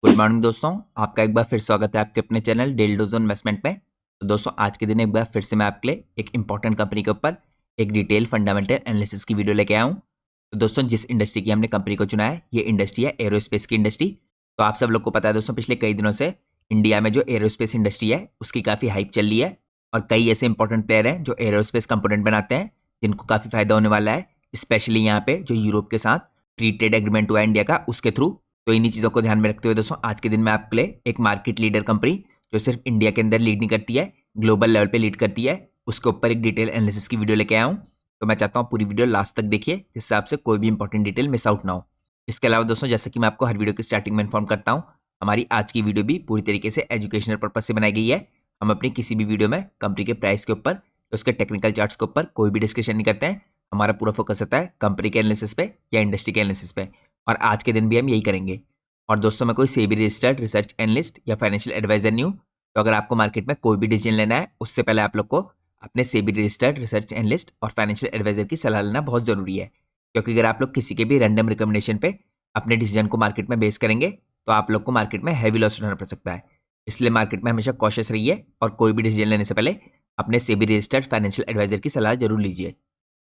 Good morning दोस्तों। आपका एक बार फिर स्वागत है आपके अपने channel daily dose on investment में। तो दोस्तों आज के दिन एक बार फिर से मैं आपके लिए एक इंपॉर्टेंट कंपनी के ऊपर एक डिटेल फंडामेंटल एनालिसिस की वीडियो लेके आया हूँ। तो दोस्तों जिस इंडस्ट्री की हमने कंपनी को चुना है ये इंडस्ट्री है एरोस्पेस की इंडस्ट्री। तो आप सब लोग को पता है दोस्तों पिछले कई दिनों से इंडिया में जो एरोस्पेस इंडस्ट्री है उसकी काफ़ी हाइप चल रही है और कई ऐसे इंपॉर्टेंट प्लेयर हैं जो एरोस्पेस कंपोनेंट बनाते हैं जिनको काफ़ी फायदा होने वाला है, स्पेशली यहाँ पे जो यूरोप के साथ फ्री ट्रेड एग्रीमेंट हुआ है इंडिया का उसके थ्रू। तो इन्हीं चीज़ों को ध्यान में रखते हुए दोस्तों आज के दिन मैं आपके लिए एक मार्केट लीडर कंपनी जो सिर्फ इंडिया के अंदर लीड नहीं करती है, ग्लोबल लेवल पे लीड करती है, उसके ऊपर एक डिटेल एनालिसिस की वीडियो लेके आया हूँ। तो मैं चाहता हूँ पूरी वीडियो लास्ट तक देखिए जिससे आपसे कोई भी इंपॉर्टेंट डिटेल मिस आउट ना हो। इसके अलावा दोस्तों जैसे कि मैं आपको हर वीडियो की स्टार्टिंग में इन्फॉर्म करता हूँ, हमारी आज की वीडियो भी पूरी तरीके से एजुकेशनल पर्पज से बनाई गई है। हम अपनी किसी भी वीडियो में कंपनी के प्राइस के ऊपर, उसके टेक्निकल चार्ट्स के ऊपर कोई भी डिस्कशन नहीं करते हैं। हमारा पूरा फोकस होता है कंपनी के एनालिसिस पे या इंडस्ट्री के एनालिसिस पे, और आज के दिन भी हम यही करेंगे। और दोस्तों मैं कोई सेबी रजिस्टर्ड रिसर्च एनालिस्ट या फाइनेंशियल एडवाइजर नहीं हूँ। तो अगर आपको मार्केट में कोई भी डिसीजन लेना है उससे पहले आप लोग को अपने सेबी रजिस्टर्ड रिसर्च एनालिस्ट और फाइनेंशियल एडवाइजर की सलाह लेना बहुत ज़रूरी है, क्योंकि अगर आप लोग किसी के भी रैंडम रिकमेंडेशन पे अपने डिसीजन को मार्केट में बेस करेंगे तो आप लोग को मार्केट में हैवी लॉस उठाना पड़ सकता है। इसलिए मार्केट में हमेशा कॉशियस रहिए और कोई भी डिसीजन लेने से पहले अपने सेबी रजिस्टर्ड फाइनेंशियल एडवाइजर की सलाह जरूर लीजिए।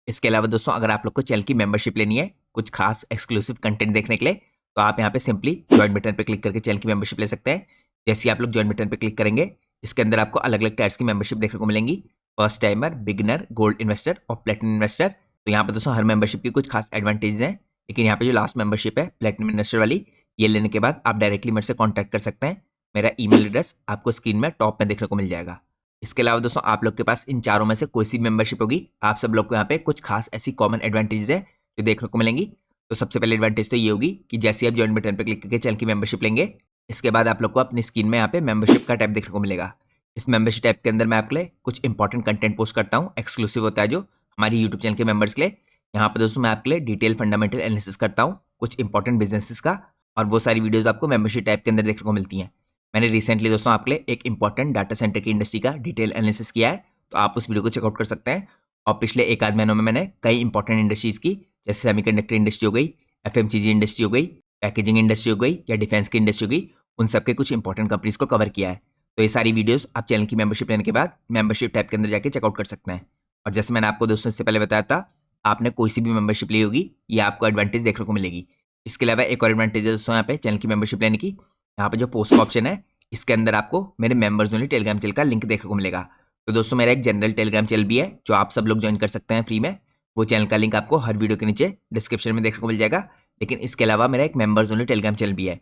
इसके अलावा दोस्तों अगर आप लोग को चैनल की मेंबरशिप लेनी है कुछ खास एक्सक्लूसिव कंटेंट देखने के लिए, तो आप यहाँ पे सिंपली ज्वाइन बटन पे क्लिक करके चैनल की मेंबरशिप ले सकते हैं। जैसे ही आप लोग ज्वाइन बटन पे क्लिक करेंगे इसके अंदर आपको अलग अलग टाइप्स की मेंबरशिप देखने को मिलेंगी, first timer, beginner, gold investor और प्लेटिनम इन्वेस्टर। तो यहाँ पे दोस्तों हर मेंबरशिप की कुछ खास एडवांटेज हैं, लेकिन यहाँ पे जो लास्ट मेंबरशिप है प्लेटिनम इन्वेस्टर वाली, ये लेने के बाद आप डायरेक्टली मेरे से कॉन्टैक्ट कर सकते हैं। मेरा ईमेल एड्रेस आपको स्क्रीन में टॉप में देखने को मिल जाएगा। इसके अलावा दोस्तों आप लोग के पास इन चारों में से कोई सी मेंबरशिप होगी, आप सब लोग को यहाँ पे कुछ खास ऐसी कॉमन एडवांटेजेस है जो देखने को मिलेंगी। तो सबसे पहले एडवांटेज तो ये होगी कि जैसे आप ज्वाइन बटन पे क्लिक करके चैनल की मेंबरशिप लेंगे इसके बाद आप लोग को अपनी स्क्रीन में यहाँ पे मेंबरशिप का टैब देखने को मिलेगा। इस मेंबरशिप टैब के अंदर मैं आपके लिए कुछ इंपॉर्टेंट कंटेंट पोस्ट करता हूँ, एक्सक्लूसिव होता है जो हमारी यूट्यूब चैनल के मेंबर्स के लिए। यहाँ पे दोस्तों मैं आपके लिए डिटेल फंडामेंटल एनालिसिस करता हूँ कुछ इंपॉर्टेंट बिजनेसेस का, और वो सारी वीडियोज आपको मेंबरशिप टैब के अंदर देखने को मिलती हैं। मैंने रिसेंटली दोस्तों आपके लिए एक इंपॉर्टेंट डाटा सेंटर की इंडस्ट्री का डिटेल एनालिसिस किया है, तो आप उस वीडियो को चेकआउट कर सकते हैं। और पिछले एक आध महीनों में मैंने कई इंपॉर्टेंट इंडस्ट्रीज की, जैसे सेमीकंडक्टर इंडस्ट्री हो गई, एफएमसीजी इंडस्ट्री हो गई, पैकेजिंग इंडस्ट्री हो गई या डिफेंस की इंडस्ट्री हो गई, उन सबके कुछ इंपॉर्टेंट कंपनीज को कवर किया है। तो ये सारी वीडियोस आप चैनल की मेंबरशिप लेने के बाद मेंबरशिप टैब के अंदर जाके चेकआउट कर सकते हैं। और जैसे मैंने आपको दोस्तों इससे पहले बताया था, आपने कोई सी भी मेंबरशिप ली होगी ये आपको एडवांटेज देखने को मिलेगी। इसके अलावा एक और एडवांटेज है दोस्तों यहाँ पे चैनल की मेंबरशिप लेने की, यहाँ पे जो पोस्ट का ऑप्शन है इसके अंदर आपको मेरे मेंबर्स ओनली टेलीग्राम चैनल का लिंक देखने को मिलेगा। तो दोस्तों मेरा एक जनरल टेलीग्राम चैनल भी है जो आप सब लोग ज्वाइन कर सकते हैं फ्री में। वो चैनल का लिंक आपको हर वीडियो के नीचे डिस्क्रिप्शन में देखने को मिल जाएगा। लेकिन इसके अलावा मेरा एक मेंबर्स ओनली टेलीग्राम चैनल भी है,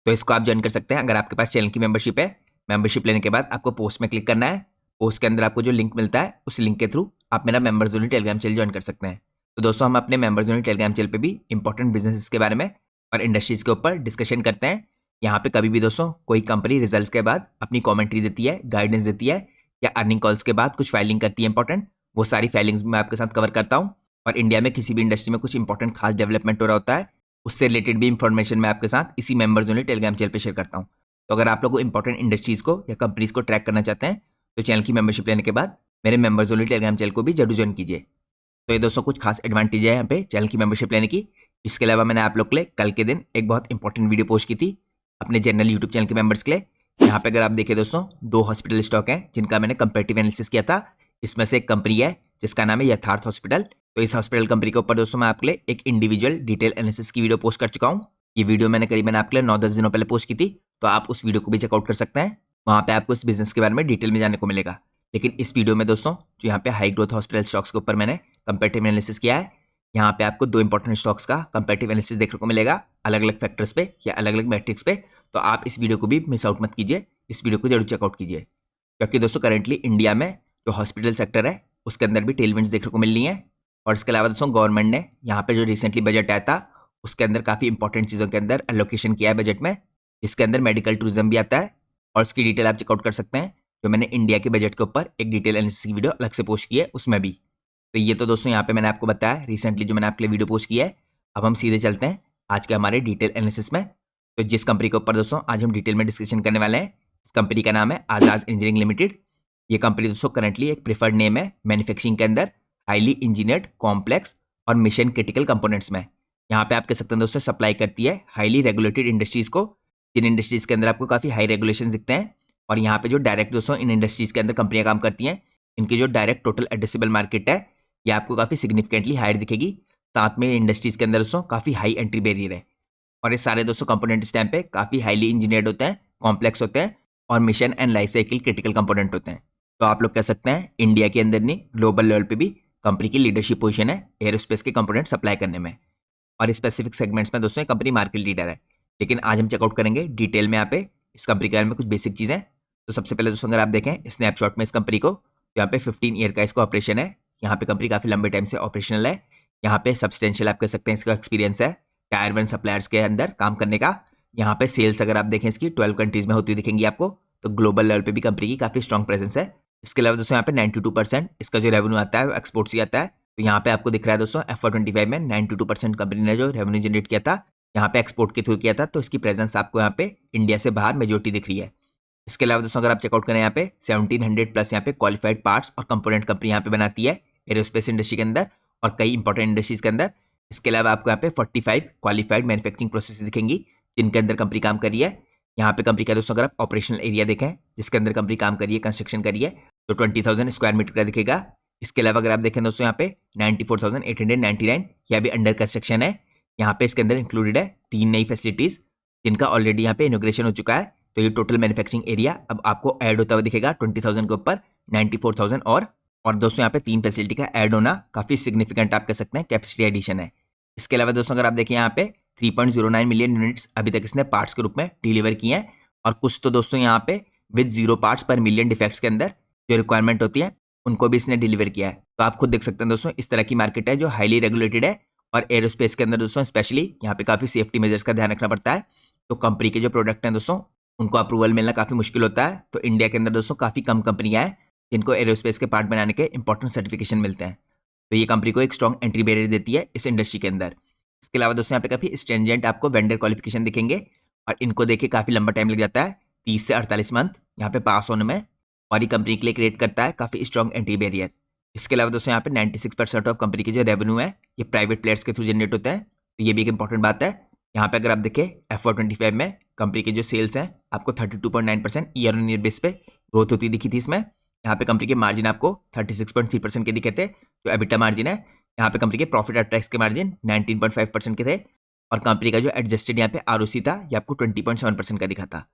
तो इसको आप ज्वाइन कर सकते हैं अगर आपके पास चैनल की मेंबरशिप है। मेंबरशिप लेने के बाद आपको पोस्ट में क्लिक करना है, पोस्ट के अंदर आपको जो लिंक मिलता है उस लिंक के थ्रू आप मेरा members only Telegram channel join कर सकते हैं। तो दोस्तों हम अपने मेंबर्स ओनली टेलीग्राम चैनल पे भी इंपॉर्टेंट बिजनेस के बारे में और इंडस्ट्रीज के ऊपर डिस्कशन करते हैं। यहाँ पे कभी भी दोस्तों कोई कंपनी रिजल्ट्स के बाद अपनी कमेंट्री देती है, गाइडेंस देती है, या अर्निंग कॉल्स के बाद कुछ फाइलिंग करती है इंपॉर्टेंट, वो सारी फाइलिंग्स मैं आपके साथ कवर करता हूँ। और इंडिया में किसी भी इंडस्ट्री में कुछ इंपॉर्टेंट खास डेवलपमेंट हो रहा होता है उससे रिलेटेड भी इंफॉर्मेशन मैं आपके साथ इसी मेंबर्स ओनली टेलीग्राम चैनल पे शेयर करता हूँ। तो अगर आप लोग को इंपॉर्टेंट इंडस्ट्रीज को या कंपनीज को ट्रैक करना चाहते हैं तो चैनल की मेंबरशिप लेने के बाद मेरे मेंबर्स ओनली टेलीग्राम चैनल को भी जरूर ज्वाइन कीजिए। तो ये दोस्तों कुछ खास एडवांटेज है यहाँ पे चैनल की मेंबरशिप लेने की। इसके अलावा मैंने आप लोग के लिए कल के दिन एक बहुत इंपॉर्टेंट वीडियो पोस्ट की थी अपने जनरल यूट्यूब चैनल के मेंबर्स के लिए। यहाँ पे अगर आप देखें दोस्तों दो हॉस्पिटल स्टॉक हैं जिनका मैंने कंपेरेटिव एनालिसिस किया था। इसमें से एक कंपनी है जिसका नाम है यथार्थ हॉस्पिटल। तो इस हॉस्पिटल कंपनी के ऊपर दोस्तों मैं आपके लिए एक इंडिविजुअल डिटेल एनालिसिस की वीडियो पोस्ट कर चुका हूँ। ये वीडियो मैंने करीबन आपके लिए 9-10 दिनों पहले पोस्ट की थी, तो आप उस वीडियो को भी चेकआउट कर सकते हैं। वहाँ पे आपको इस बिजनेस के बारे में डिटेल में जानने को मिलेगा। लेकिन इस वीडियो में दोस्तों जो यहाँ पे हाई ग्रोथ हॉस्पिटल स्टॉक्स के ऊपर मैंने कंपेरेटिव एनालिसिस किया है, यहाँ पे आपको दो इंपॉर्टेंट स्टॉक्स का कंपेरेटिव एनालिसिस देखने को मिलेगा अलग अलग फैक्टर्स पे या अलग अलग मैट्रिक्स पे। तो आप इस वीडियो को भी मिस आउट मत कीजिए, इस वीडियो को जरूर चेकआउट कीजिए, क्योंकि दोस्तों करेंटली इंडिया में जो हॉस्पिटल सेक्टर है उसके अंदर भी टेलविंड्स देखने को मिल रही हैं। और इसके अलावा दोस्तों गवर्नमेंट ने यहाँ पे जो रिसेंटली बजट आया था उसके अंदर काफ़ी इंपॉर्टेंट चीज़ों के अंदर एलोकेशन किया है बजट में, इसके अंदर मेडिकल टूरिज्म भी आता है और उसकी डिटेल आप चेकआउट कर सकते हैं। जो मैंने इंडिया के बजट के ऊपर एक डिटेल एनालिसिस की वीडियो अलग से पोस्ट की है उसमें भी। तो ये तो दोस्तों यहाँ पे मैंने आपको बताया रिसेंटली जो मैंने आपके लिए वीडियो पोस्ट की है। अब हम सीधे चलते हैं आज के हमारे डिटेल एनालिसिस में। तो जिस कंपनी के ऊपर दोस्तों आज हम डिटेल में डिस्कशन करने वाले हैं इस कंपनी का नाम है आज़ाद इंजीनियरिंग लिमिटेड। ये कंपनी दोस्तों करंटली एक प्रिफर्ड नेम है मैन्युफैक्चरिंग के अंदर हाईली इंजीनियर्ड कॉम्प्लेक्स और मिशन क्रिटिकल कंपोनेंट्स में। यहाँ पे आप कह सकते हैं दोस्तों सप्लाई करती है हाईली रेगुलेटेड इंडस्ट्रीज को जिन इंडस्ट्रीज़ के अंदर आपको काफ़ी हाई रेगुलेशन दिखते हैं। और यहाँ पे जो डायरेक्ट दोस्तों इन इंडस्ट्रीज़ के अंदर कंपनियाँ काम करती हैं, इनकी जो डायरेक्ट टोटल एड्रेसेबल मार्केट है, ये आपको काफ़ी सिग्निफिकेंटली हायर दिखेगी। साथ में इंडस्ट्रीज़ के अंदर दोस्तों काफ़ी हाई एंट्री बैरियर है। और ये सारे दोस्तों कंपोनेंट इस टाइम पे काफ़ी हाईली इंजीनियर्ड होते हैं, कॉम्प्लेक्स होते हैं और mission and life cycle critical component होते हैं। तो आप लोग कह सकते हैं इंडिया के अंदर नहीं, ग्लोबल लेवल पे भी कंपनी की लीडरशिप पोजीशन है एरोस्पेस के कंपोनेंट सप्लाई करने में। और स्पेसिफिक सेगमेंट्स में दोस्तों ये कंपनी मार्केट लीडर है। लेकिन आज हम चेकआउट करेंगे डिटेल में यहाँ पे इस कंपनी के बारे में कुछ बेसिक चीज़ें। तो सबसे पहले दोस्तों अगर आप देखें स्नैपशॉट में इस कंपनी को, तो यहाँ पे 15 ईयर का इसका ऑपरेशन है। यहाँ पे कंपनी काफ़ी लंबे टाइम से ऑपरेशनल है। यहाँ पे सब्सटेंशियल आप कह सकते हैं इसका एक्सपीरियंस है टायर 1 सप्लायर्स के अंदर काम करने का। यहाँ पे सेल्स अगर आप देखें इसकी 12 कंट्रीज में होती दिखेंगी आपको। तो ग्लोबल लेवल पे भी कंपनी की काफ़ी स्ट्रॉन्ग प्रेजेंस है। इसके अलावा दोस्तों यहाँ पे 92% इसका जो रेवेन्यू आता है वो एक्सपोर्ट से आता है। तो यहाँ पे आपको दिख रहा है दोस्तों FY25 में 92% कंपनी ने जो रेवेन्यू जनरेट किया था यहाँ पे एक्सपोर्ट के थ्रू किया था। तो इसकी प्रेजेंस आपको यहाँ पे इंडिया से बाहर मेजोरिटी दिख रही है। इसके अलावा दोस्तों अगर आप चेकआउट करें यहाँ पे 1700 प्लस यहाँ पे क्वालिफाइड पार्ट्स और कंपोनेंट कंपनी यहाँ पे बनाती है एरोस्पेस इंडस्ट्री के अंदर और कई इंपॉर्टेंट इंडस्ट्रीज के अंदर। इसके अलावा आपको यहाँ पे 45 क्वालिफाइड मैन्युफैक्चरिंग प्रोसेस दिखेंगी जिनके अंदर कंपनी काम करी है। यहाँ पे कंपनी का दोस्तों अगर आप ऑपरेशनल एरिया देखें जिसके अंदर कंपनी काम करी है, कंस्ट्रक्शन करी है, तो 20,000 स्क्वायर मीटर का दिखेगा। इसके अलावा अगर आप देखें दोस्तों यहाँ पे 94,899 यह भी अंडर कंस्ट्रक्शन है। यहाँ पे इसके अंदर इंक्लूडेड है 3 नई फैसिलिटीज जिनका ऑलरेडी यहाँ पे इनोग्रेशन हो चुका है। तो ये टोटल मैन्युफैक्चरिंग एरिया अब आपको ऐड होता हुआ दिखेगा 20,000 के ऊपर 94,000 और दोस्तों यहाँ पे 3 फैसिलिटी का ऐड होना काफ़ी सिग्निफिकेंट आप कह सकते हैं कैपेसिटी एडिशन है। इसके अलावा दोस्तों अगर आप देखें यहाँ पे 3.09 मिलियन यूनिट्स अभी तक इसने पार्ट्स के रूप में डिलीवर किए हैं और कुछ तो दोस्तों यहाँ पे विद 0 पार्ट्स पर मिलियन डिफेक्ट्स के अंदर जो रिक्वायरमेंट होती है उनको भी इसने डिलीवर किया है। तो आप खुद देख सकते हैं दोस्तों इस तरह की मार्केट है जो हाईली रेगुलेटेड है और एरोस्पेस के अंदर दोस्तों स्पेशली यहाँ पे काफ़ी सेफ्टी मेजर्स का ध्यान रखना पड़ता है। तो कंपनी के जो प्रोडक्ट हैं दोस्तों उनको अप्रूवल मिलना काफ़ी मुश्किल होता है। तो इंडिया के अंदर दोस्तों काफ़ी कम कंपनियां हैं जिनको एरोस्पेस के पार्ट बनाने के इंपॉर्टेंट सर्टिफिकेशन मिलते हैं। तो ये कंपनी को एक स्ट्रॉन्ग एंट्री बैरियर देती है इस इंडस्ट्री के अंदर। इसके अलावा दोस्तों यहाँ पे काफ़ी स्ट्रेंजेंट आपको वेंडर क्वालिफिकेशन दिखेंगे और इनको देखिए काफ़ी लंबा टाइम लग जाता है 30 से 48 मंथ यहाँ पे पास होने में। और ये कंपनी के लिए क्रिएट करता है काफ़ी स्ट्रॉन्ग एंट्री बैरियर। इसके अलावा दोस्तों यहाँ पे 96% ऑफ कंपनी के जो रेवेन्यू है ये प्राइवेट प्लेयर्स के थ्रू जनरेट होते हैं। तो ये भी एक इंपॉर्टेंट बात है। यहाँ पे अगर आप देखें FY25 में कंपनी के जो सेल्स हैं आपको 32.9% ईयर ऑन ईयर बेस पे ग्रोथ होती दिखी थी। इसमें यहाँ पे कंपनी के मार्जिन आपको 36.3% के दिखे थे जो एबिटा मार्जिन है। यहाँ पे कंपनी के प्रॉफिट आफ्टर टैक्स के मार्जिन 19.5% के थे और कंपनी का जो एडजस्टेड यहाँ पे ROC था ये आपको 20.7% का दिखा था।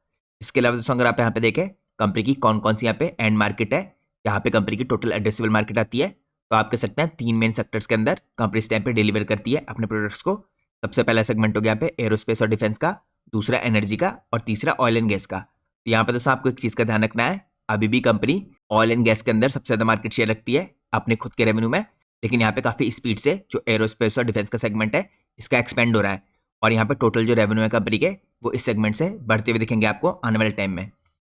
इसके अलावा दोस्तों अगर आप यहाँ पे देखें कंपनी की कौन कौन सी यहाँ पे एंड मार्केट है, यहाँ पे कंपनी की टोटल एड्रेसेबल मार्केट आती है। तो आप कह सकते हैं 3 मेन सेक्टर्स के अंदर कंपनी इस टाइम पे डिलीवर करती है अपने प्रोडक्ट्स को। सबसे पहला सेगमेंट हो गया यहाँ पे एरोस्पेस और डिफेंस का, दूसरा एनर्जी का और तीसरा ऑयल एंड गैस का। तो यहाँ पे दोस्तों आपको एक चीज़ का ध्यान रखना है, अभी भी कंपनी ऑयल एंड गैस के अंदर सबसे ज़्यादा मार्केट शेयर रखती है अपने खुद के रेवेन्यू में। लेकिन यहाँ पे काफ़ी स्पीड से जो एरोस्पेस और डिफेंस का सेगमेंट है इसका एक्सपेंड हो रहा है और यहाँ पे टोटल जो रेवेन्यू है कंपनी के वो इस सेगमेंट से बढ़ते हुए दिखेंगे आपको आने वाले टाइम में।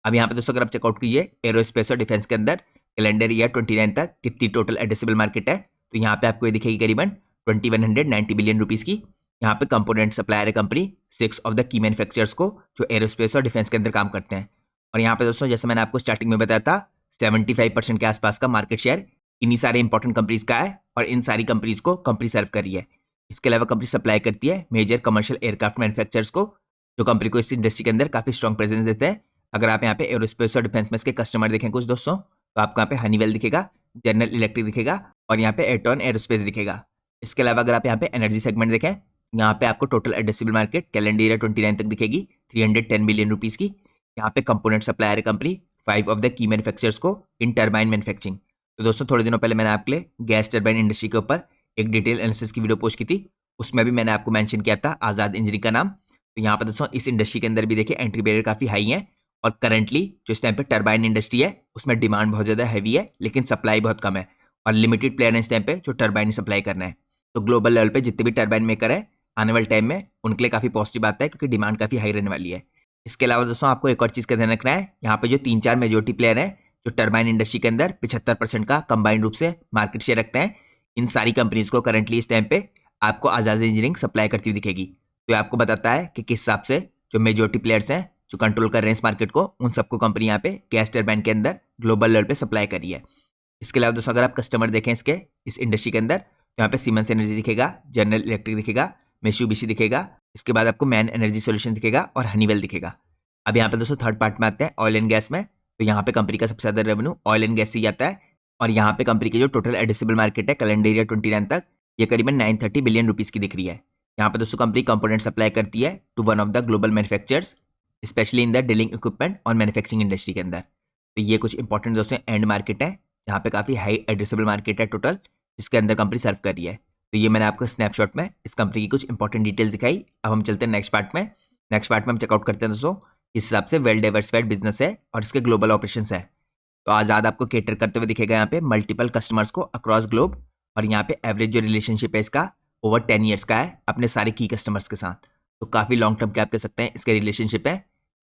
अब यहाँ पे दोस्तों अगर आप चेकआउट कीजिए एरोस्पेस और डिफेंस के अंदर कैलेंडर ईयर 29 तक कितनी टोटल एड्रेसेबल मार्केट है, तो यहाँ पे आपको ये दिखेगी करीबन 2190 बिलियन रुपीज़ की। यहाँ पे कंपोनेंट सप्लायर है company 6 of the key manufacturers को जो एरोस्पेस और डिफेंस के अंदर काम करते हैं। और यहाँ पे दोस्तों जैसे मैंने आपको स्टार्टिंग में बताया था 75% के आसपास का मार्केट शेयर इन्हीं सारे इंपॉर्टेंट कंपनीज का है और इन सारी कंपनीज को कंपनी सर्व कर रही है। इसके अलावा कंपनी सप्लाई करती है मेजर कमर्शियल एयरक्राफ्ट मैन्युफैक्चरर्स को जो कंपनी को इस इंडस्ट्री के अंदर काफ़ी स्ट्रॉन्ग प्रेजेंस देते हैं। अगर आप यहाँ पे एरोस्पेस और डिफेंस में इसके कस्टमर देखें कुछ दोस्तों, तो आपको यहाँ पे हनीवेल दिखेगा, जनरल इलेक्ट्रिक दिखेगा और यहाँ पे एटॉन एरोस्पेस दिखेगा। इसके अलावा अगर आप यहाँ पे एनर्जी सेगमेंट देखें, यहाँ पे आपको total addressable market calendar year 29 तक दिखेगी 310 बिलियन रुपीज़ की। यहाँ पे कंपोनेंट सप्लायर है company 5 of the key manufacturers को इन टर्बाइन मैन्युफैक्चरिंग। तो दोस्तों थोड़े दिनों पहले मैंने आपके लिए गैस टर्बाइन इंडस्ट्री के ऊपर एक डिटेल एनालिसिस की वीडियो पोस्ट की थी, उसमें भी मैंने आपको मेंशन किया था आज़ाद इंजीनियरिंग का नाम। तो यहाँ पर दोस्तों इस इंडस्ट्री के अंदर भी देखिए एंट्री बैरियर काफ़ी हाई है और करंटली जो इस टाइम पे टर्बाइन इंडस्ट्री है उसमें डिमांड बहुत ज़्यादा हैवी है लेकिन सप्लाई बहुत कम है और लिमिटेड प्लेयर है इस टाइम पे जो टर्बाइन सप्लाई करना है। तो ग्लोबल लेवल पे जितने भी टर्बाइन मेकर है आने वाले टाइम में उनके लिए काफ़ी पॉजिटिव बात है क्योंकि डिमांड काफ़ी हाई रहने वाली है। इसके अलावा दोस्तों आपको एक और चीज़ का ध्यान रखना है, यहाँ पे जो 3-4 मेजोरिटी प्लेयर हैं जो टर्बाइन इंडस्ट्री के अंदर 75% का कंबाइंड रूप से मार्केट शेयर रखते हैं, इन सारी कंपनीज को करंटली इस टाइम पे आपको आज़ाद इंजीनियरिंग सप्लाई करती हुई दिखेगी। तो ये आपको बताता है कि किस हिसाब से जो मेजोरिटी प्लेयर्स हैं जो कंट्रोल कर रहे हैं इस मार्केट को, उन सबको कंपनी यहाँ पे गैस टर्बाइन के अंदर ग्लोबल लेवल पे सप्लाई करी है। इसके अलावा दोस्तों अगर आप कस्टमर देखें इसके इस इंडस्ट्री के अंदर, तो यहाँ पे सीमेंस एनर्जी दिखेगा, जनरल इलेक्ट्रिक दिखेगा, मित्सुबिशी दिखेगा इसके बाद आपको मैन एनर्जी सोल्यूशन दिखेगा और हनीवेल दिखेगा। अब यहाँ पे दोस्तों थर्ड पार्ट में आते हैं ऑयल एंड गैस में। तो यहाँ पे कंपनी का सबसे ज्यादा रेवेन्यू ऑयल एंड गैस से ही आता है और यहाँ पे कंपनी की जो टोटल एड्रेसेबल मार्केट है कैलेंडर ईयर 29 तक ये करीबन 930 बिलियन रुपीस की दिख रही है। यहाँ पे दोस्तों कंपनी कंपोनेंट सप्लाई करती है to one of the global manufacturers specially in the dealing equipment और मैन्युफैक्चरिंग इंडस्ट्री के अंदर। तो ये कुछ इंपॉर्टेंट दोस्तों एंड मार्केट है जहाँ पे काफी हाई एड्रेसेबल मार्केट है टोटल जिसके अंदर कंपनी सर्व कर रही है। तो ये मैंने आपको स्नैपशॉट में इस कंपनी की कुछ इंपॉर्टेंट डिटेल्स दिखाई। अब हम चलते हैं नेक्स्ट पार्ट में। नेक्स्ट पार्ट में हम चेकआउट करते हैं दोस्तों इस हिसाब से वेल डाइवर्सिफाइड बिजनेस है और इसके ग्लोबल ऑपरेशंस है। तो आज़ाद आपको केटर करते हुए दिखेगा यहाँ पे मल्टीपल कस्टमर्स को अक्रॉस ग्लोब और यहाँ पे एवरेज जो रिलेशनशिप है इसका ओवर 10 ईयर्स का है अपने सारे की कस्टमर्स के साथ। तो काफ़ी लॉन्ग टर्म के आप कह सकते हैं इसके रिलेशनशिप है।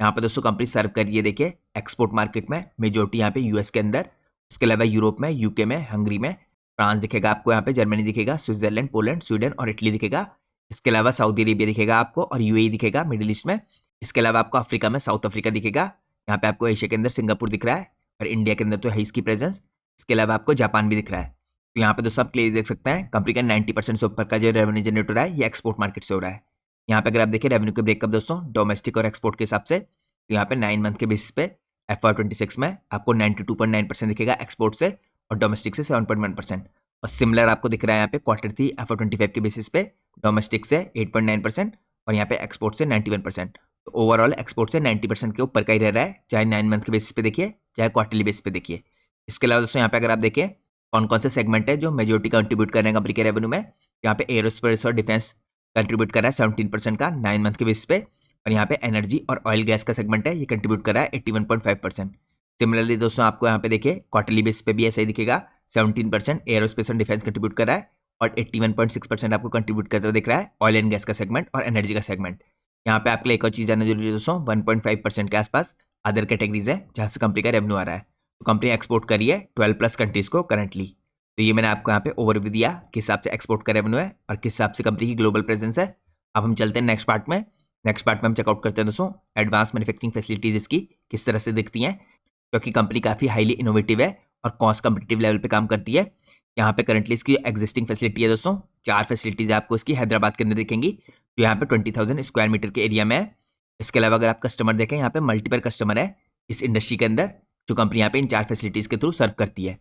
यहाँ पे दोस्तों कंपनी सर्व कर रही है देखिए एक्सपोर्ट मार्केट में मेजोरिटी यहाँ पे यूएस के अंदर, उसके अलावा यूरोप में, यूके में, हंगरी में, फ्रांस दिखेगा आपको, यहाँ पे जर्मनी दिखेगा, स्विट्जरलैंड, पोलैंड, स्वीडन और इटली दिखेगा। इसके अलावा सऊदी अरेबिया दिखेगा आपको और यूएई दिखेगा मिडिल ईस्ट में। इसके अलावा आपको अफ्रीका में साउथ अफ्रीका दिखेगा। यहाँ पे आपको एशिया के अंदर सिंगापुर दिख रहा है और इंडिया के अंदर तो है इसकी प्रेजेंस। इसके अलावा आपको जापान भी दिख रहा है। तो यहाँ पे दोस्तों आप क्लियर देख सकते हैं कंपनी का 90% से ऊपर का जो रेवेन्यू जनरेट हो रहा है ये एक्सपोर्ट मार्केट से हो रहा है। यहाँ पे अगर आप देखिए रेवेन्यू के ब्रेकअप दोस्तों डोमेस्टिक और एक्सपोर्ट के हिसाब से, तो यहाँ पे 9 मंथ के बेसिस पे FY26 में आपको 92.9% दिखेगा एक्सपोर्ट से और डोमेस्टिक से 7.1%। और सिमिलर आपको दिख रहा है यहाँ पे Q3 FY25 के बेसिस पे डोमेस्टिक से 8.9% और यहाँ पे एक्सपोर्ट से 91%। तो ओवरऑल एक्सपोर्ट से 90% के ऊपर का ही रह रहा है, चाहे 9 मंथ के बेसिस पे देखिए चाहे क्वार्टरली बेसिस पे देखिए। इसके अलावा दोस्तों यहाँ पे अगर आप देखें कौन कौन से सेगमेंट है जो मेजोरिटी कंट्रीब्यूट कर रहे हैं कंपनी के रेवेन्यू में, यहाँ पे एरोस्पेस और डिफेंस कंट्रीब्यूट कर रहा है 17% का 9 मंथ के बेसिस पे और यहाँ पे एनर्जी और ऑयल गैस का सेगमेंट है ये कंट्रीब्यूट कर रहा है 81.5%। सिमिलरली दोस्तों आपको यहाँ पे देखिए क्वार्टरली बेसिस पे भी ऐसा ही दिखेगा 17% एरोस्पेस और डिफेंस कंट्रीब्यूट कर रहा है और 81.6% आपको कंट्रीब्यूट करते हुए दिख रहा है ऑयल एंड गैस का सेगमेंट और एनर्जी का सेगमेंट। यहाँ पे आपके लिए एक और चीज़ जानना जरूरी है दोस्तों 1.5% के आसपास अदर कैटेगरीज है जहाँ से कंपनी का रेवेन्यू आ रहा है। तो कंपनी एक्सपोर्ट करी है 12+ कंट्रीज को करंटली। तो ये मैंने आपको यहाँ पे ओवरव्यू दिया किस हिसाब से एक्सपोर्ट का रेवेन्यू है और किस हिसाब से कंपनी की ग्लोबल प्रेजेंस है। अब हम चलते हैं नेक्स्ट पार्ट में। नेक्स्ट पार्ट में हम चेकआउट करते हैं दोस्तों एडवांस मैन्युफैक्चरिंग फैसिलिटीज इसकी किस तरह से दिखती हैं, क्योंकि कंपनी काफ़ी हाईली इनोवेटिव है और कॉस्ट कम्पिटिटिव लेवल पे काम करती है। यहाँ पे करंटली इसकी एग्जिस्टिंग फैसिलिटी है दोस्तों 4 फैसिलिटीज आपको इसकी हैदराबाद के अंदर दिखेंगी जो यहाँ पे 20,000 स्क्वायर मीटर के एरिया में है। इसके अलावा अगर आप कस्टमर देखें यहाँ पे मल्टीपल कस्टमर है इस इंडस्ट्री के अंदर जो कंपनी यहाँ पे इन 4 फैसिलिटीज के थ्रू सर्व करती है।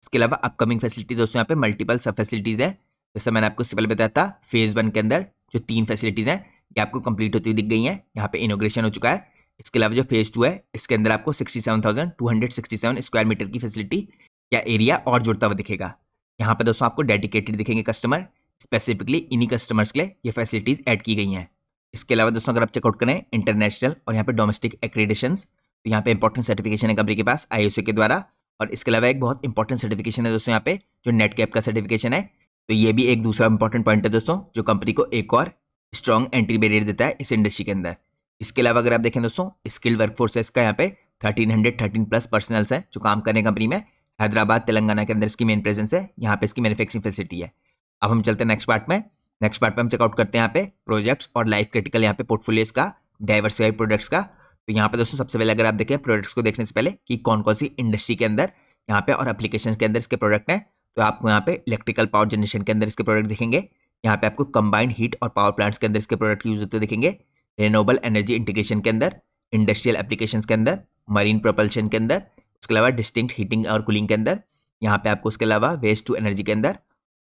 इसके अलावा अपकमिंग फैसिलिटी दोस्तों यहाँ पे मल्टीपल सब फैसिलिटीज है। जैसे मैंने आपको इससे पहले बताया था फेज 1 के अंदर जो 3 फैसिलिटीज हैं ये आपको कंप्लीट होती हुई दिख गई हैं, यहाँ पे इनोग्रेशन हो चुका है। इसके अलावा जो फेज 2 है इसके अंदर आपको 67,267 स्क्वायर मीटर की फैसिलिटी या एरिया और जुड़ता हुआ दिखेगा। यहाँ पे दोस्तों आपको डेडिकेटेड दिखेंगे कस्टमर, स्पेसिफिकली इन्हीं कस्टमर्स के लिए ये फैसिलिटीज ऐड की गई हैं। इसके अलावा दोस्तों अगर आप चेकआउट करें इंटरनेशनल और यहाँ पे डोमेस्टिक एक्रेडिशंस, तो यहाँ पे इंपॉर्टेंट सर्टिफिकेशन है कंपनी के पास IOC के द्वारा। और इसके अलावा एक बहुत इंपॉर्टेंट सर्टिफिकेशन है दोस्तों यहाँ पे जो नेट कैप का सर्टिफिकेशन है। तो ये भी एक दूसरा इंपॉर्टेंट पॉइंट है दोस्तों जो कंपनी को एक और स्ट्रॉन्ग एंट्री बैरियर देता है इस इंडस्ट्री के अंदर। इसके अलावा अगर आप देखें दोस्तों स्किल्ड वर्कफोर्स है इसका यहाँ पे 1313+ पर्सनल्स है जो काम कर रहे हैं कंपनी में। हैदराबाद तेलंगाना के अंदर इसकी मेन प्रेजेंस है, यहाँ पे इसकी मैन्युफैक्चरिंग फैसिलिटी है। अब हम चलते हैं नेक्स्ट पार्ट में। नेक्स्ट पार्ट में हम चेकआउट करते हैं यहाँ पे प्रोजेक्ट्स और लाइफ क्रिटिकल यहाँ पे पोर्टफोलियोज का डाइवर्सिफाइड प्रोडक्ट्स का। तो यहाँ पे दोस्तों सबसे पहले अगर आप देखें प्रोडक्ट्स को देखने से पहले कि कौन कौन सी इंडस्ट्री के अंदर यहाँ पे और एप्लीकेशन के अंदर इसके प्रोडक्ट हैं, तो आपको यहाँ पे इलेक्ट्रिकल पावर जनरेशन के अंदर इसके प्रोडक्ट दिखेंगे। यहाँ पे आपको कंबाइंड हीट और पावर प्लांट्स के अंदर इसके प्रोडक्ट यूज होते दिखेंगे। रिन्यूएबल एनर्जी इंटीग्रेशन के अंदर, इंडस्ट्रियल एप्लीकेशंस के अंदर, मरीन प्रोपल्शन के अंदर, उसके अलावा डिस्टिंक्ट हीटिंग और कूलिंग के अंदर, यहाँ पे आपको उसके अलावा वेस्ट टू एनर्जी के अंदर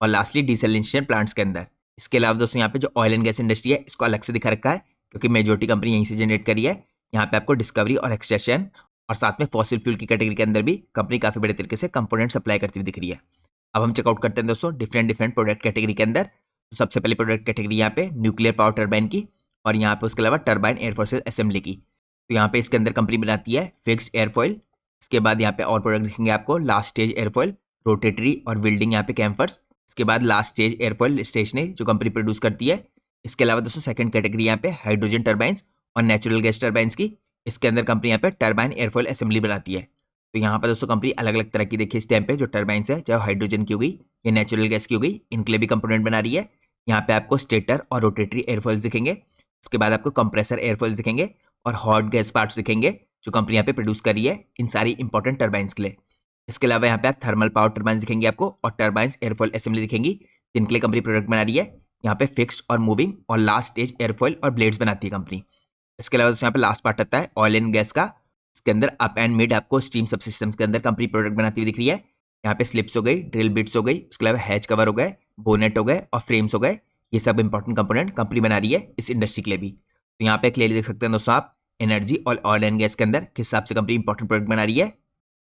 और लास्टली डिसैलिनेशन प्लांट्स के अंदर। इसके अलावा दोस्तों यहाँ पे जो ऑयल एंड गैस इंडस्ट्री है इसको अलग से दिखा रखा है क्योंकि मेजोरिटी कंपनी यहीं से जनरेट करी है। यहाँ पे आपको डिस्कवरी और एक्सट्रैक्शन और साथ में फॉसिल फ्यूल की कैटेगरी के अंदर भी कंपनी काफी बड़े तरीके से कंपोनेंट सप्लाई करती हुई दिख रही है। अब हम चेकआउट करते हैं दोस्तों डिफरेंट प्रोडक्ट कैटेगरी के अंदर। तो सबसे पहले प्रोडक्ट कैटेगरी यहाँ पे न्यूक्लियर पावर टर्बाइन की और यहाँ पे उसके अलावा टर्बाइन एयरफोर्स असेंबली की। तो यहाँ पे इसके अंदर कंपनी बनाती है फिक्स्ड एयरफॉइल। इसके बाद यहाँ पे और प्रोडक्ट दिखेंगे आपको लास्ट स्टेज एयरफॉइल, रोटेटरी और बिल्डिंग यहाँ पे कैम्फर्स। इसके बाद लास्ट स्टेज एयरफॉइल स्टेशनरी जो कंपनी प्रोड्यूस करती है। इसके अलावा दोस्तों सेकंड कैटेगरी यहाँ पे हाइड्रोजन टर्बाइंस और नेचुरल गैस टर्बाइंस की। इसके अंदर कंपनी यहाँ पे टर्बाइन एयरफॉइल असेंबली बनाती है। तो यहाँ पर दोस्तों कंपनी अलग अलग तरह की देखिए इस टाइम पे जो टर्बाइंस है चाहे हाइड्रोजन की हो गई या नेचुरल गैस की हो गई इनके लिए भी कंपोनेंट बना रही है। यहाँ पे आपको स्टेटर और रोटेटरी एयरफॉइल्स दिखेंगे। उसके बाद आपको कंप्रेसर एयरफॉइल्स दिखेंगे और हॉट गैस पार्ट्स दिखेंगे जो कंपनी यहाँ पे प्रोड्यूस कर रही है इन सारी इंपॉर्टेंट टर्बाइंस के लिए। इसके अलावा यहाँ पे आप थर्मल पावर टर्बाइंस दिखेंगे आपको और टर्बाइंस एयरफॉइल असेंबली दिखेंगी जिनके लिए कंपनी प्रोडक्ट बना रही है। यहाँ पे फिक्स्ड और मूविंग और लास्ट स्टेज एयरफॉइल और ब्लेड्स बनाती है कंपनी। इसके अलावा दोस्तों यहाँ पे लास्ट पार्ट आता है ऑयल एंड गैस का। इसके अंदर अप एंड मिड आपको स्टीम सबसिस्टम्स के अंदर कंपनी प्रोडक्ट बनाती हुई दिख रही है। यहाँ पे स्लिप्स हो गई, ड्रिल बिट्स हो गई, उसके अलावा हैच कवर हो गए, बोनेट हो गए और फ्रेम्स हो गए। ये सब इंपॉर्टेंट कंपोनेंट कंपनी बना रही है इस इंडस्ट्री के लिए भी। तो यहाँ पे क्लियरली देख सकते हैं दोस्तों आप एनर्जी और ऑयल एंड गैस के अंदर किस हिसाब से कंपनी इंपॉर्टेंट प्रोडक्ट बना रही है।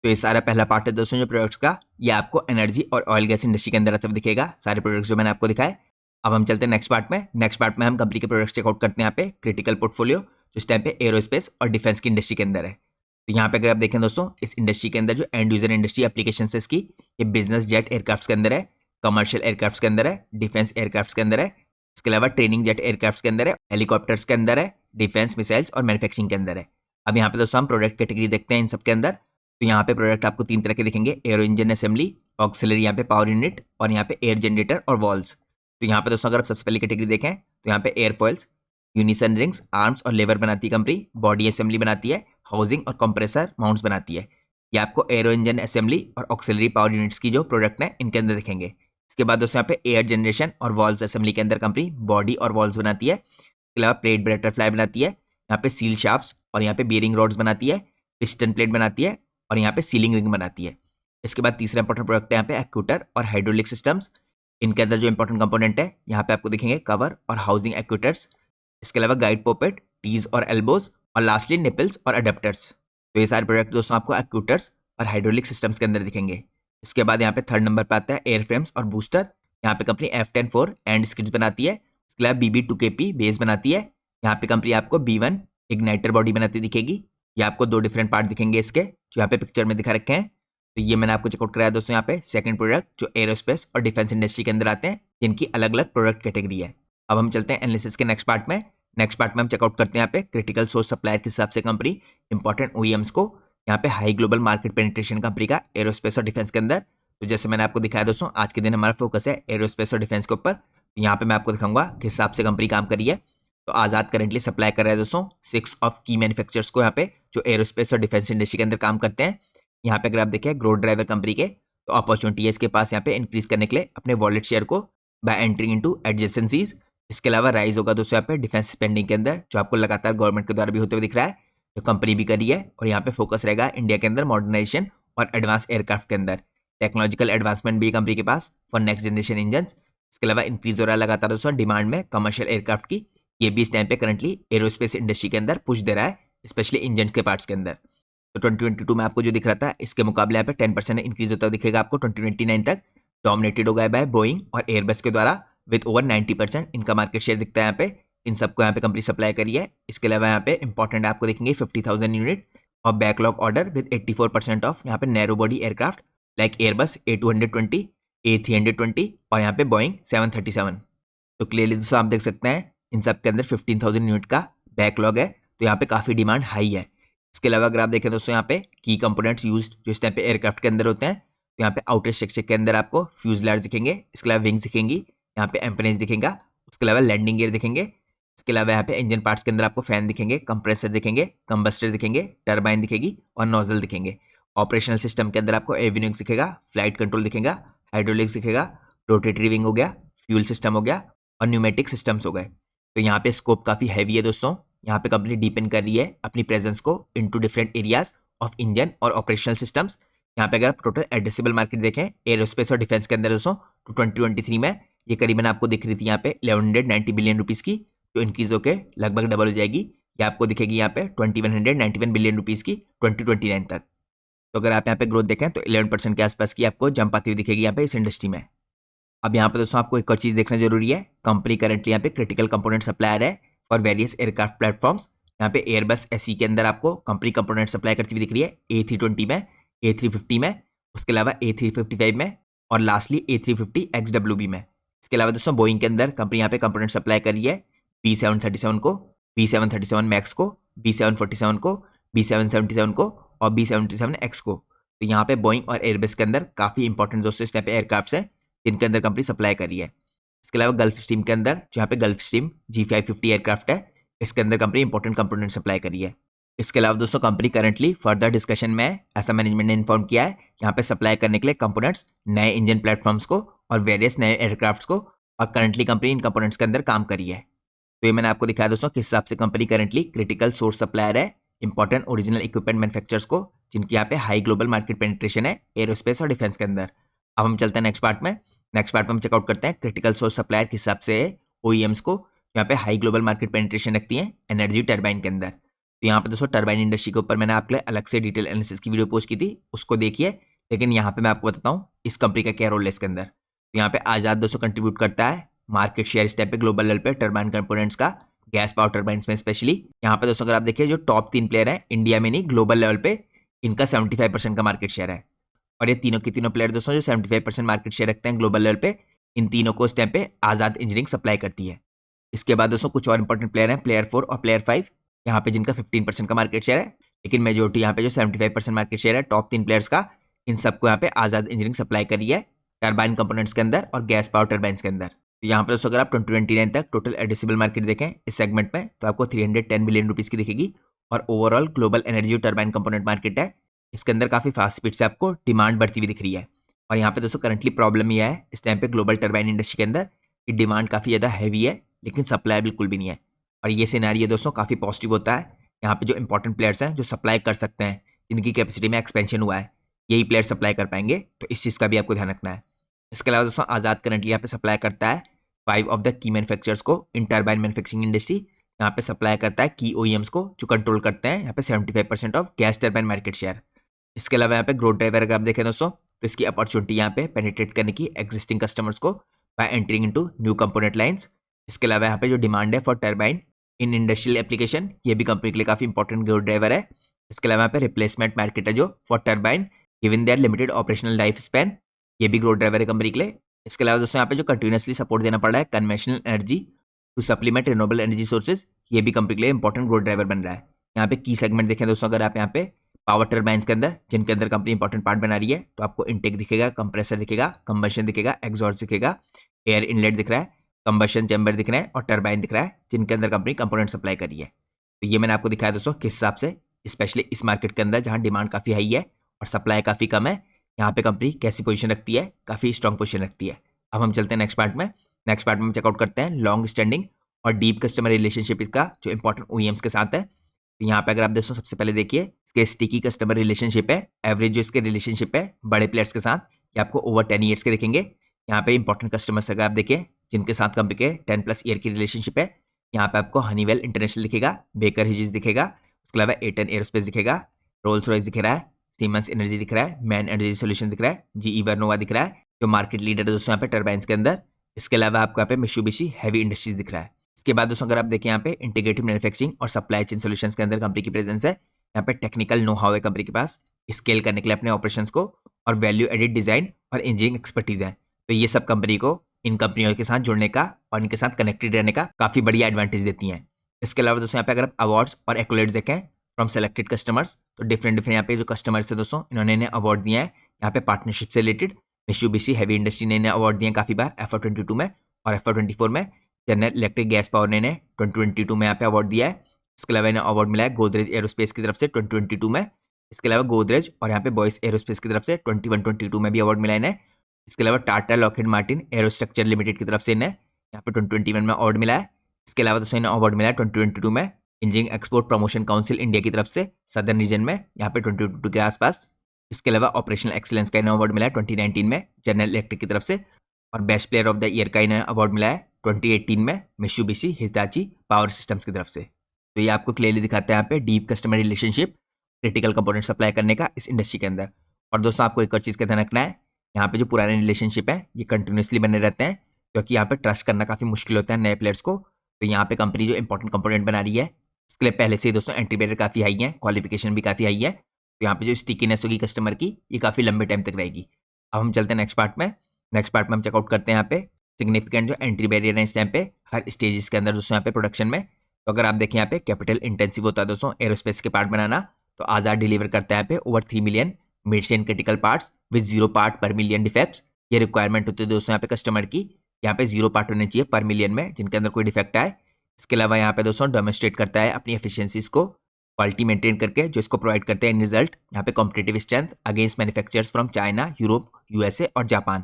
तो ये सारा पहला पार्ट है दोस्तों जो प्रोडक्ट्स का, ये आपको एनर्जी और ऑयल गैस इंडस्ट्री के अंदर आता हुआ दिखेगा, सारे प्रोडक्ट्स जो मैंने आपको दिखाए। अब हम चलते हैं नेक्स्ट पार्ट में। नेक्स्ट पार्ट में हम कंपनी के प्रोडक्ट्स चेकआउट करते हैं यहाँ पे क्रिटिकल पोर्टफोलियो, जो इस टाइम पे एरोस्पेस और डिफेंस की इंडस्ट्री के अंदर है। तो यहाँ पे अगर आप देखें दोस्तों, इस इंडस्ट्री के अंदर जो एंड यूजर इंडस्ट्री एप्लीकेशन है इसकी, ये बिजनेस जेट एयरक्राफ्ट के अंदर है, कमर्शियल एयरक्राफ्ट के अंदर है, डिफेंस एयरक्राफ्ट के अंदर है, इसके अलावा ट्रेनिंग जेट एयरक्राफ्ट के अंदर है, हेलीकॉप्टर्स के अंदर है, डिफेंस मिसाइल्स और मैन्युफैक्चरिंग के अंदर है। अब यहाँ पे दोस्तों हम प्रोडक्ट कैटेगरी देखते हैं इन सब के अंदर। तो यहाँ पे प्रोडक्ट आपको 3 तरह के दिखेंगे, एरो इंजन असेंबली, ऑक्सिलरी यहाँ पे पावर यूनिट और यहाँ पे एयर जनरेटर और वॉल्स। तो यहाँ पे दोस्तों अगर आप सबसे पहली कैटेगरी देखें तो यहाँ पे एयरफॉइल्स, यूनिसन रिंग्स, आर्म्स और लेवर बनाती है कंपनी, बॉडी असेंबली बनाती है, हाउसिंग और कंप्रेसर माउंट्स बनाती है। ये आपको एरो इंजन असेंबली और ऑक्सिलरी पावर यूनिट्स की जो प्रोडक्ट है इनके अंदर दिखेंगे। इसके बाद दोस्तों यहाँ पे एयर जनरेशन और वॉल्स असेंबली के अंदर कंपनी बॉडी और वॉल्स बनाती है। इसके अलावा प्लेट बटरफ्लाई बनाती है, यहाँ पे सील शाफ्ट्स और यहाँ पे बियरिंग रॉड्स बनाती है, पिस्टन प्लेट बनाती है और यहाँ पे सीलिंग रिंग बनाती है। इसके बाद तीसरा इंपॉर्टेंट प्रोडक्ट है यहाँ पे एक्यूटर और हाइड्रोलिक सिस्टम्स। इनके अंदर जो इंपॉर्टेंट कंपोनेंट है यहाँ पे आपको दिखेंगे कवर और हाउसिंग एक्यूटर्स, इसके अलावा गाइड पॉपेट, टीज और एल्बोज और लास्टली निपल्स और अडेप्टर्स। तो ये सारे प्रोडक्ट दोस्तों आपको एक्यूटर्स और हाइड्रोलिक सिस्टम्स के अंदर दिखेंगे। इसके बाद यहाँ पे थर्ड नंबर पे आता है एयर फ्रेम्स और बूस्टर। यहाँ पे कंपनी F-10-4 एंड स्किड्स बनाती है, इसके अलावा BB-2KP बेस बनाती है। यहाँ पे कंपनी आपको B1 इग्नाइटर बॉडी बनाती दिखेगी। ये आपको 2 डिफरेंट पार्ट दिखेंगे इसके, जो यहाँ पे पिक्चर में दिखा रखे हैं। तो ये मैंने आपको चेकआउट कराया दोस्तों यहाँ पे सेकंड प्रोडक्ट जो एरोस्पेस और डिफेंस इंडस्ट्री के अंदर आते हैं, जिनकी अलग अलग प्रोडक्ट कैटेगरी है। अब हम चलते हैं एनालिसिस के नेक्स्ट पार्ट में। नेक्स्ट पार्ट में हम चेकआउट करते हैं यहाँ पे क्रिटिकल सोर्स सप्लायर के हिसाब से कंपनी इंपॉर्टेंट OEMs को, यहाँ पे high global market penetration company का एरोस्पेस और डिफेंस के अंदर। तो जैसे मैंने आपको दिखाया दोस्तों, आज के दिन हमारा फोकस है एरोस्पेस और डिफेंस के ऊपर। तो यहाँ पे मैं आपको दिखाऊंगा किस हिसाब से कंपनी काम करी है। तो आजाद करेंटली सप्लाई कर रहा है दोस्तों 6 ऑफ की मैन्युफैक्चरर्स को यहाँ पे, जो एरोस्पेस और डिफेंस इंडस्ट्री के अंदर काम करते हैं। यहाँ पे अगर आप देखें ग्रोथ ड्राइवर कंपनी के, तो अपॉर्चुनिटी है इसके पास यहाँ पे इंक्रीज करने के लिए अपने वॉलेट शेयर को बाय एंट्रिंग इनटू एडजेसेंसीज। इसके अलावा राइज होगा दोस्तों यहाँ पे डिफेंस स्पेंडिंग के अंदर, जो आपको लगातार गवर्नमेंट के द्वारा भी होते हुए दिख रहा है, जो कंपनी भी करी है। और यहाँ पे फोकस रहेगा इंडिया के अंदर मॉडर्नाइजेशन और एडवांस एयरक्राफ्ट के अंदर। टेक्नोलॉजिकल एडवांसमेंट भी है कंपनी के पास फॉर नेक्स्ट जनरेशन इंजन। इसके अलावा इंक्रीज हो रहा है लगातार दोस्तों डिमांड में कमर्शियल एयरक्राफ्ट की। ये भी इस टाइम पे करंटली एरोस्पेस इंडस्ट्री के अंदर पुश दे रहा है, स्पेशली इंजन के पार्ट्स के अंदर। तो 2022 में आपको जो दिख रहा था, इसके मुकाबले यहाँ पे 10% इंक्रीज होता दिखेगा आपको 2029 तक। डोमिनेटेड हो गया बाय बोइंग और एयरबस के द्वारा विद ओवर 90% इनका मार्केट शेयर दिखता है यहाँ पे। इन सबको यहाँ पे कंपनी सप्लाई करी है। इसके अलावा यहाँ पे इंपॉर्टेंट आपको देखेंगे 50,000 यूनिट और बैकलॉग ऑर्डर विद 84% ऑफ यहाँ पे narrow body aircraft like Airbus A220, A320 और यहाँ पे बोइंग 737। तो क्लियरली दोस्तों आप देख सकते हैं इन सब के अंदर 15,000 यूनिट का बैकलॉग है, तो यहाँ पे काफ़ी डिमांड हाई है। इसके अलावा अगर आप देखें दोस्तों यहाँ पे की कंपोनेंट्स यूज्ड जो इस टाइप पे एयरक्राफ्ट के अंदर होते हैं, तो यहाँ पे आउटर स्ट्रक्चर के अंदर आपको फ्यूजलार्ज दिखेंगे, इसके अलावा विंग्स दिखेंगी, यहाँ पे एम्पनेज दिखेगा, उसके अलावा लैंडिंग गियर दिखेंगे। इसके अलावा यहाँ पे इंजन पार्ट्स के अंदर आपको फैन दिखेंगे, कंप्रेसर दिखेंगे, कंबस्टर दिखेंगे, टरबाइन दिखेगी और नोजल दिखेंगे। ऑपरेशनल सिस्टम के अंदर आपको एविनिक्स दिखेगा, फ्लाइट कंट्रोल दिखेगा, हाइड्रोलिक्स दिखेगा, रोटेटरी विंग हो गया, फ्यूल सिस्टम हो गया और न्यूमेटिक सिस्टम्स हो गए। तो यहाँ पे स्कोप काफ़ी हैवी है दोस्तों। यहाँ पे कंपनी डीपेंड कर रही है अपनी प्रेजेंस को into different areas of engine और ऑपरेशनल सिस्टम्स। यहाँ पे अगर आप टोटल एड्रेसेबल मार्केट देखें एरोस्पेस और डिफेंस के अंदर दोस्तों, तो 2023 में ये करीबन आपको दिख रही थी यहाँ पे 1190 बिलियन रुपीज़ की, जो इंक्रीज होकर लगभग डबल हो जाएगी। ये आपको दिखेगी यहाँ पे 2191 बिलियन रुपीज़ की 2029 तक। तो अगर आप यहाँ पे ग्रोथ देखें तो 11% के आसपास की आपको जंप आती हुई दिखेगी यहाँ पे इस इंडस्ट्री में। अब यहाँ पे दोस्तों आपको एक और चीज़ देखना जरूरी है, कंपनी करंटली यहाँ पे क्रिटिकल कंपोनेंट सप्लायर है फॉर वेरियस एयरक्राफ्ट प्लेटफॉर्म्स। यहाँ पे एयरबस SE के अंदर आपको कंपनी कंपोनेंट सप्लाई करती हुई दिख रही है A320 में, A350 में, उसके अलावा A355 में और लास्टली A350 XWB में। इसके अलावा दोस्तों बोइंग के अंदर कंपनी यहाँ पे कंपोनेंट सप्लाई कर रही है B737 को, B737 मैक्स को, B747 को, B777 को और B777X को। तो यहाँ पे बोइंग और एयरबस के अंदर काफ़ी इंपॉर्टेंट दोस्तों इस टाइप पे एयरक्राफ्ट हैं जिनके अंदर कंपनी सप्लाई कर रही है। इसके अलावा गल्फ स्ट्रीम के अंदर जहाँ पे गल्फ स्ट्रीम G550 एयरक्राफ्ट है, इसके अंदर कंपनी इंपॉर्टेंट कंपोनेंट सप्लाई करी है। इसके अलावा दोस्तों कंपनी करंटली फर्दर डिस्कशन में है, ऐसा मैनेजमेंट ने इन्फॉर्म किया है यहाँ पे सप्लाई करने के लिए कंपोनेंट्स नए इंजन प्लेटफॉर्म्स को और वेरियस नए एयरक्राफ्ट्स को और करंटली कंपनी इन कंपोनेंट्स के अंदर काम करी है। तो ये मैंने आपको दिखाया दोस्तों किस हिसाब से company currently critical source supplier है इंपॉर्टेंट ओरिजिनल इक्विपमेंट मैन्युफैक्चरर्स को, जिनकी यहाँ पे हाई ग्लोबल मार्केट पेनिट्रेशन है एरोस्पेस और डिफेंस के अंदर। अब हम चलते हैं नेक्स्ट पार्ट में। नेक्स्ट पार्ट में हम चेकआउट करते हैं क्रिटिकल सोर्स सप्लायर किस हिसाब से है ओईएम्स को यहाँ पे हाई ग्लोबल मार्केट पेनिट्रेशन रखती है एनर्जी टर्बाइन के अंदर। तो यहाँ पे दोस्तों टर्बाइन इंडस्ट्री के ऊपर मैंने आपके लिए अलग से डिटेल एनालिसिस की वीडियो पोस्ट की थी, उसको देखिए। लेकिन यहाँ पे मैं आपको बताता हूँ इस कंपनी का क्या रोल है इसके अंदर। तो यहाँ पे आजाद दोस्तों कंट्रीब्यूट करता है मार्केट शेयर इस टाइप पे ग्लोबल लेवल पे टर्बाइन कंपोनेंट्स का, गैस पावर टर्बाइंस में स्पेशली। यहाँ पे दोस्तों अगर आप देखिए जो टॉप 3 प्लेयर हैं इंडिया में नहीं ग्लोबल लेवल पे, इनका 75% का मार्केट शेयर है। और ये तीनों के तीनों प्लेयर दोस्तों जो 75% मार्केट शेयर रखते हैं ग्लोबल लेवल पे, इन तीनों को इस टाइम पे आजाद इंजीनियरिंग सप्लाई करती है। इसके बाद दोस्तों कुछ और इंपॉर्टेंट प्लेयर हैं प्लेयर 4 और प्लेयर 5, यहाँ पे जिनका 15% का मार्केट शेयर है। लेकिन मेजोरिटी यहाँ पे जो 75% मार्केट शेयर है टॉप 3 प्लेयर्स का, इन सबको यहाँ पे आजाद इंजीनियरिंग सप्लाई करी है टर्बाइन कंपोनेंट्स के अंदर और गैस पावर टर्बाइंस के अंदर। तो यहाँ पे दोस्तों अगर आप 2029 तक टोटल एड्रेसेबल मार्केट देखें इस सेगमेंट में तो आपको 310 बिलियन रुपीस की दिखेगी। और overall global energy turbine component market है, इसके अंदर काफी फास्ट स्पीड से आपको डिमांड बढ़ती हुई दिख रही है। और यहाँ पे दोस्तों करंटली प्रॉब्लम यह है इस टाइम पे ग्लोबल टर्बाइन इंडस्ट्री के अंदर कि डिमांड काफी ज्यादा हैवी है लेकिन सप्लाई बिल्कुल भी नहीं है। और ये सिनेरियो दोस्तों काफी पॉजिटिव होता है। यहाँ पे जो इंपॉर्टेंट प्लेयर्स हैं जो सप्लाई कर सकते हैं, जिनकी कैपेसिटी में एक्सपेंशन हुआ है, यही प्लेयर सप्लाई कर पाएंगे, तो इस चीज़ का भी आपको ध्यान रखना है। इसके अलावा दोस्तों आज़ाद करंटली यहाँ पे सप्लाई करता है 5 ऑफ द की मैन्युफैक्चरर्स को इन टर्बाइन मैन्युफैक्चरिंग इंडस्ट्री। यहाँ पे सप्लाई करता है की ओईएम्स को जो कंट्रोल करते हैं यहाँ पे 75% of gas turbine market share. इसके अलावा यहाँ पे ग्रोथ ड्राइवर अगर आप देखें दोस्तों तो इसकी अपॉर्चुनिटी यहाँ पे पेनिट्रेट करने की एग्जिस्टिंग कस्टमर्स को bye entering into new component lines. इसके अलावा यहाँ पे जो डिमांड है for turbine in industrial application, ये भी कंपनी के लिए काफी इंपॉर्टेंट ग्रोथ ड्राइवर है। इसके अलावा यहाँ पे रिप्लेसमेंट मार्केट है जो for turbine given their limited operational life span, ये भी ग्रोथ ड्राइवर है कंपनी के लिए। इसके अलावा दोस्तों यहाँ पे जो कंटिन्यूसली सपोर्ट देना पड़ रहा है conventional energy to supplement renewable energy sources, ये भी कंपनी के लिए इंपॉर्टेंट ग्रोथ ड्राइवर बन रहा है। यहाँ पे की सेगमेंट देखें दोस्तों अगर आप यहाँ पे पावर टर्बाइंस के अंदर जिनके अंदर कंपनी इंपॉर्टेंट पार्ट बना रही है, तो आपको इनटेक दिखेगा, कंप्रेसर दिखेगा, कंबशन दिखेगा, एग्जॉस्ट दिखेगा, एयर इनलेट दिख रहा है, कंबशन चैम्बर दिख रहा है और टर्बाइन दिख रहा है जिनके अंदर कंपनी कंपोनेंट सप्लाई कर रही है। तो ये मैंने आपको दिखाया दोस्तों किस हिसाब से स्पेशली इस मार्केट के अंदर जहां डिमांड काफी हाई है और सप्लाई काफी कम है, यहाँ पे कंपनी कैसी पोजीशन रखती है, काफी स्ट्रॉन्ग पोजीशन रखती है। अब हम चलते हैं नेक्स्ट पार्ट में। नेक्स्ट पार्ट में हम चेकआउट करते हैं लॉन्ग स्टैंडिंग और डीप कस्टमर रिलेशनशिप इसका जो इंपॉर्टेंट ओईएम्स के साथ है। तो यहाँ पे अगर आप दोस्तों सबसे पहले देखिए इसके स्टिकी कस्टमर रिलेशनशिप है, एवरेज जो इसके रिलेशनशिप है बड़े प्लेयर्स के साथ ये आपको ओवर 10 ईयर्स के दिखेंगे। यहाँ पे इंपॉर्टेंट कस्टमर्स अगर आप देखें जिनके साथ कंपनी के 10+ ईयर की रिलेशनशिप है, यहाँ पे आपको हनीवेल इंटरनेशनल दिखेगा, बेकर ह्यूजेस दिखेगा, उसके अलावा एटन एरोस्पेस दिखेगा, रोल्स रॉयस दिख रहा है, सीमेंस एनर्जी दिख रहा है, मैन एनर्जी सोल्यूशन दिख रहा है, जीई वर्नोवा दिख रहा है जो मार्केट लीडर है दोस्तों यहाँ पे टर्बाइंस के अंदर। इसके अलावा आपको यहाँ पे मित्सुबिशी हेवी इंडस्ट्रीज दिख रहा है। इसके बाद दोस्तों अगर आप देखें यहाँ पे इंटीग्रेटेड मैन्युफैक्चरिंग और सप्लाई चेन सॉल्यूशंस के अंदर कंपनी की प्रेजेंस है। यहाँ पे टेक्निकल नो हाउ है कंपनी के पास स्केल करने के लिए अपने ऑपरेशंस को, और वैल्यू एडिड डिजाइन और इंजीनियरिंग एक्सपर्टीज है। तो ये सब कंपनी को इन कंपनियों के साथ जुड़ने का और इनके साथ कनेक्टेड रहने का काफी बढ़िया एडवांटेज देती हैं। इसके अलावा दोस्तों यहाँ पे अगर आप अवार्ड्स और एक्लोलेट्स देखें फ्रॉम सेलेक्टेड कस्टमर्स, तो डिफरेंट यहाँ पे जो कस्टमर्स है दोस्तों इन्होंने इन्हें अवार्ड दिया है यहाँ पे पार्टनरशिप से रिलेटेड। मित्सुबिशी हेवी इंडस्ट्री ने इन्हें अवार्ड दिए हैं काफी बार FY22 में और FY24 में। जनरल इलेक्ट्रिक गैस पावर ने इन्हें 2022 में यहाँ पे अवार्ड दिया है। इसके अलावा इन्हें अवार्ड मिला है गोदरेज एरोस्पेस की तरफ से 2022 में। इसके अलावा गोदरेज और यहाँ पे बॉयस एरोस्पेस की तरफ से 21-22 में भी अवार्ड मिला इन्हें। इसके अलावा टाटा लॉकहीड मार्टिन एरोस्ट्रक्चर लिमिटेड की तरफ से इन्हें यहाँ पे 2021 में अवार्ड मिला है। इसके अलावा दोस्तों इन्हें अवार्ड मिला है 2022 में engineering export promotion council India की तरफ से सदर्न रीजन में यहाँ पे 2022 के आसपास। इसके अलावा ऑपरेशनल एक्सीलेंस का इन्हें अवार्ड मिला है 2019 में जनरल इलेक्ट्रिक की तरफ से, और best player of the year का इन्हें अवार्ड मिला है 2018 में मित्सुबिशी हिताची पावर सिस्टम्स की तरफ से। तो ये आपको क्लियरली दिखाता है यहाँ पे deep customer relationship critical component supply करने का इस इंडस्ट्री के अंदर। और दोस्तों आपको एक और चीज़ का ध्यान रखना है, यहाँ पे जो पुराने रिलेशनशिप है ये कंटिन्यूसली बने रहते हैं क्योंकि यहाँ पे ट्रस्ट करना काफ़ी मुश्किल होता है नए प्लेयर्स को। तो यहाँ पे कंपनी जो इंपॉर्टेंट कंपोनेंट बना रही है उसके लिए पहले से ही दोस्तों एंट्री बैरियर काफ़ी हाई है, क्वालिफिकेशन भी काफ़ी हाई है। तो यहाँ पे जो स्टिकीनेस होगी कस्टमर की ये काफ़ी लंबे टाइम तक रहेगी। अब हम चलते हैं नेक्स्ट पार्ट में। नेक्स्ट पार्ट में हम चेकआउट करते हैं यहाँ पे सिग्निफिकेंट जो एंट्री बैरियर है इस टाइम पे हर स्टेजेस के अंदर दोस्तों यहाँ पे प्रोडक्शन में। तो अगर आप देखें यहाँ पे कैपिटल इंटेंसिव होता है दोस्तों एरोस्पेस के पार्ट बनाना, तो आजाद डिलीवर करता है यहाँ पे over 3 million mid chain critical parts with 0 part पर मिलियन डिफेक्ट्स। ये रिक्वायरमेंट होती है दोस्तों यहाँ पे कस्टमर की, यहाँ पे 0 पार्ट होने चाहिए पर मिलियन में जिनके अंदर कोई डिफेक्ट आए। इसके अलावा यहाँ पे दोस्तों डेमोन्स्ट्रेट करता है अपनी एफिशिएंसीज को क्वालिटी मेंटेन करके जो इसको प्रोवाइड करते हैं इन रिजल्ट यहाँ पे competitive strength against manufacturers from China, Europe, USA और जापान।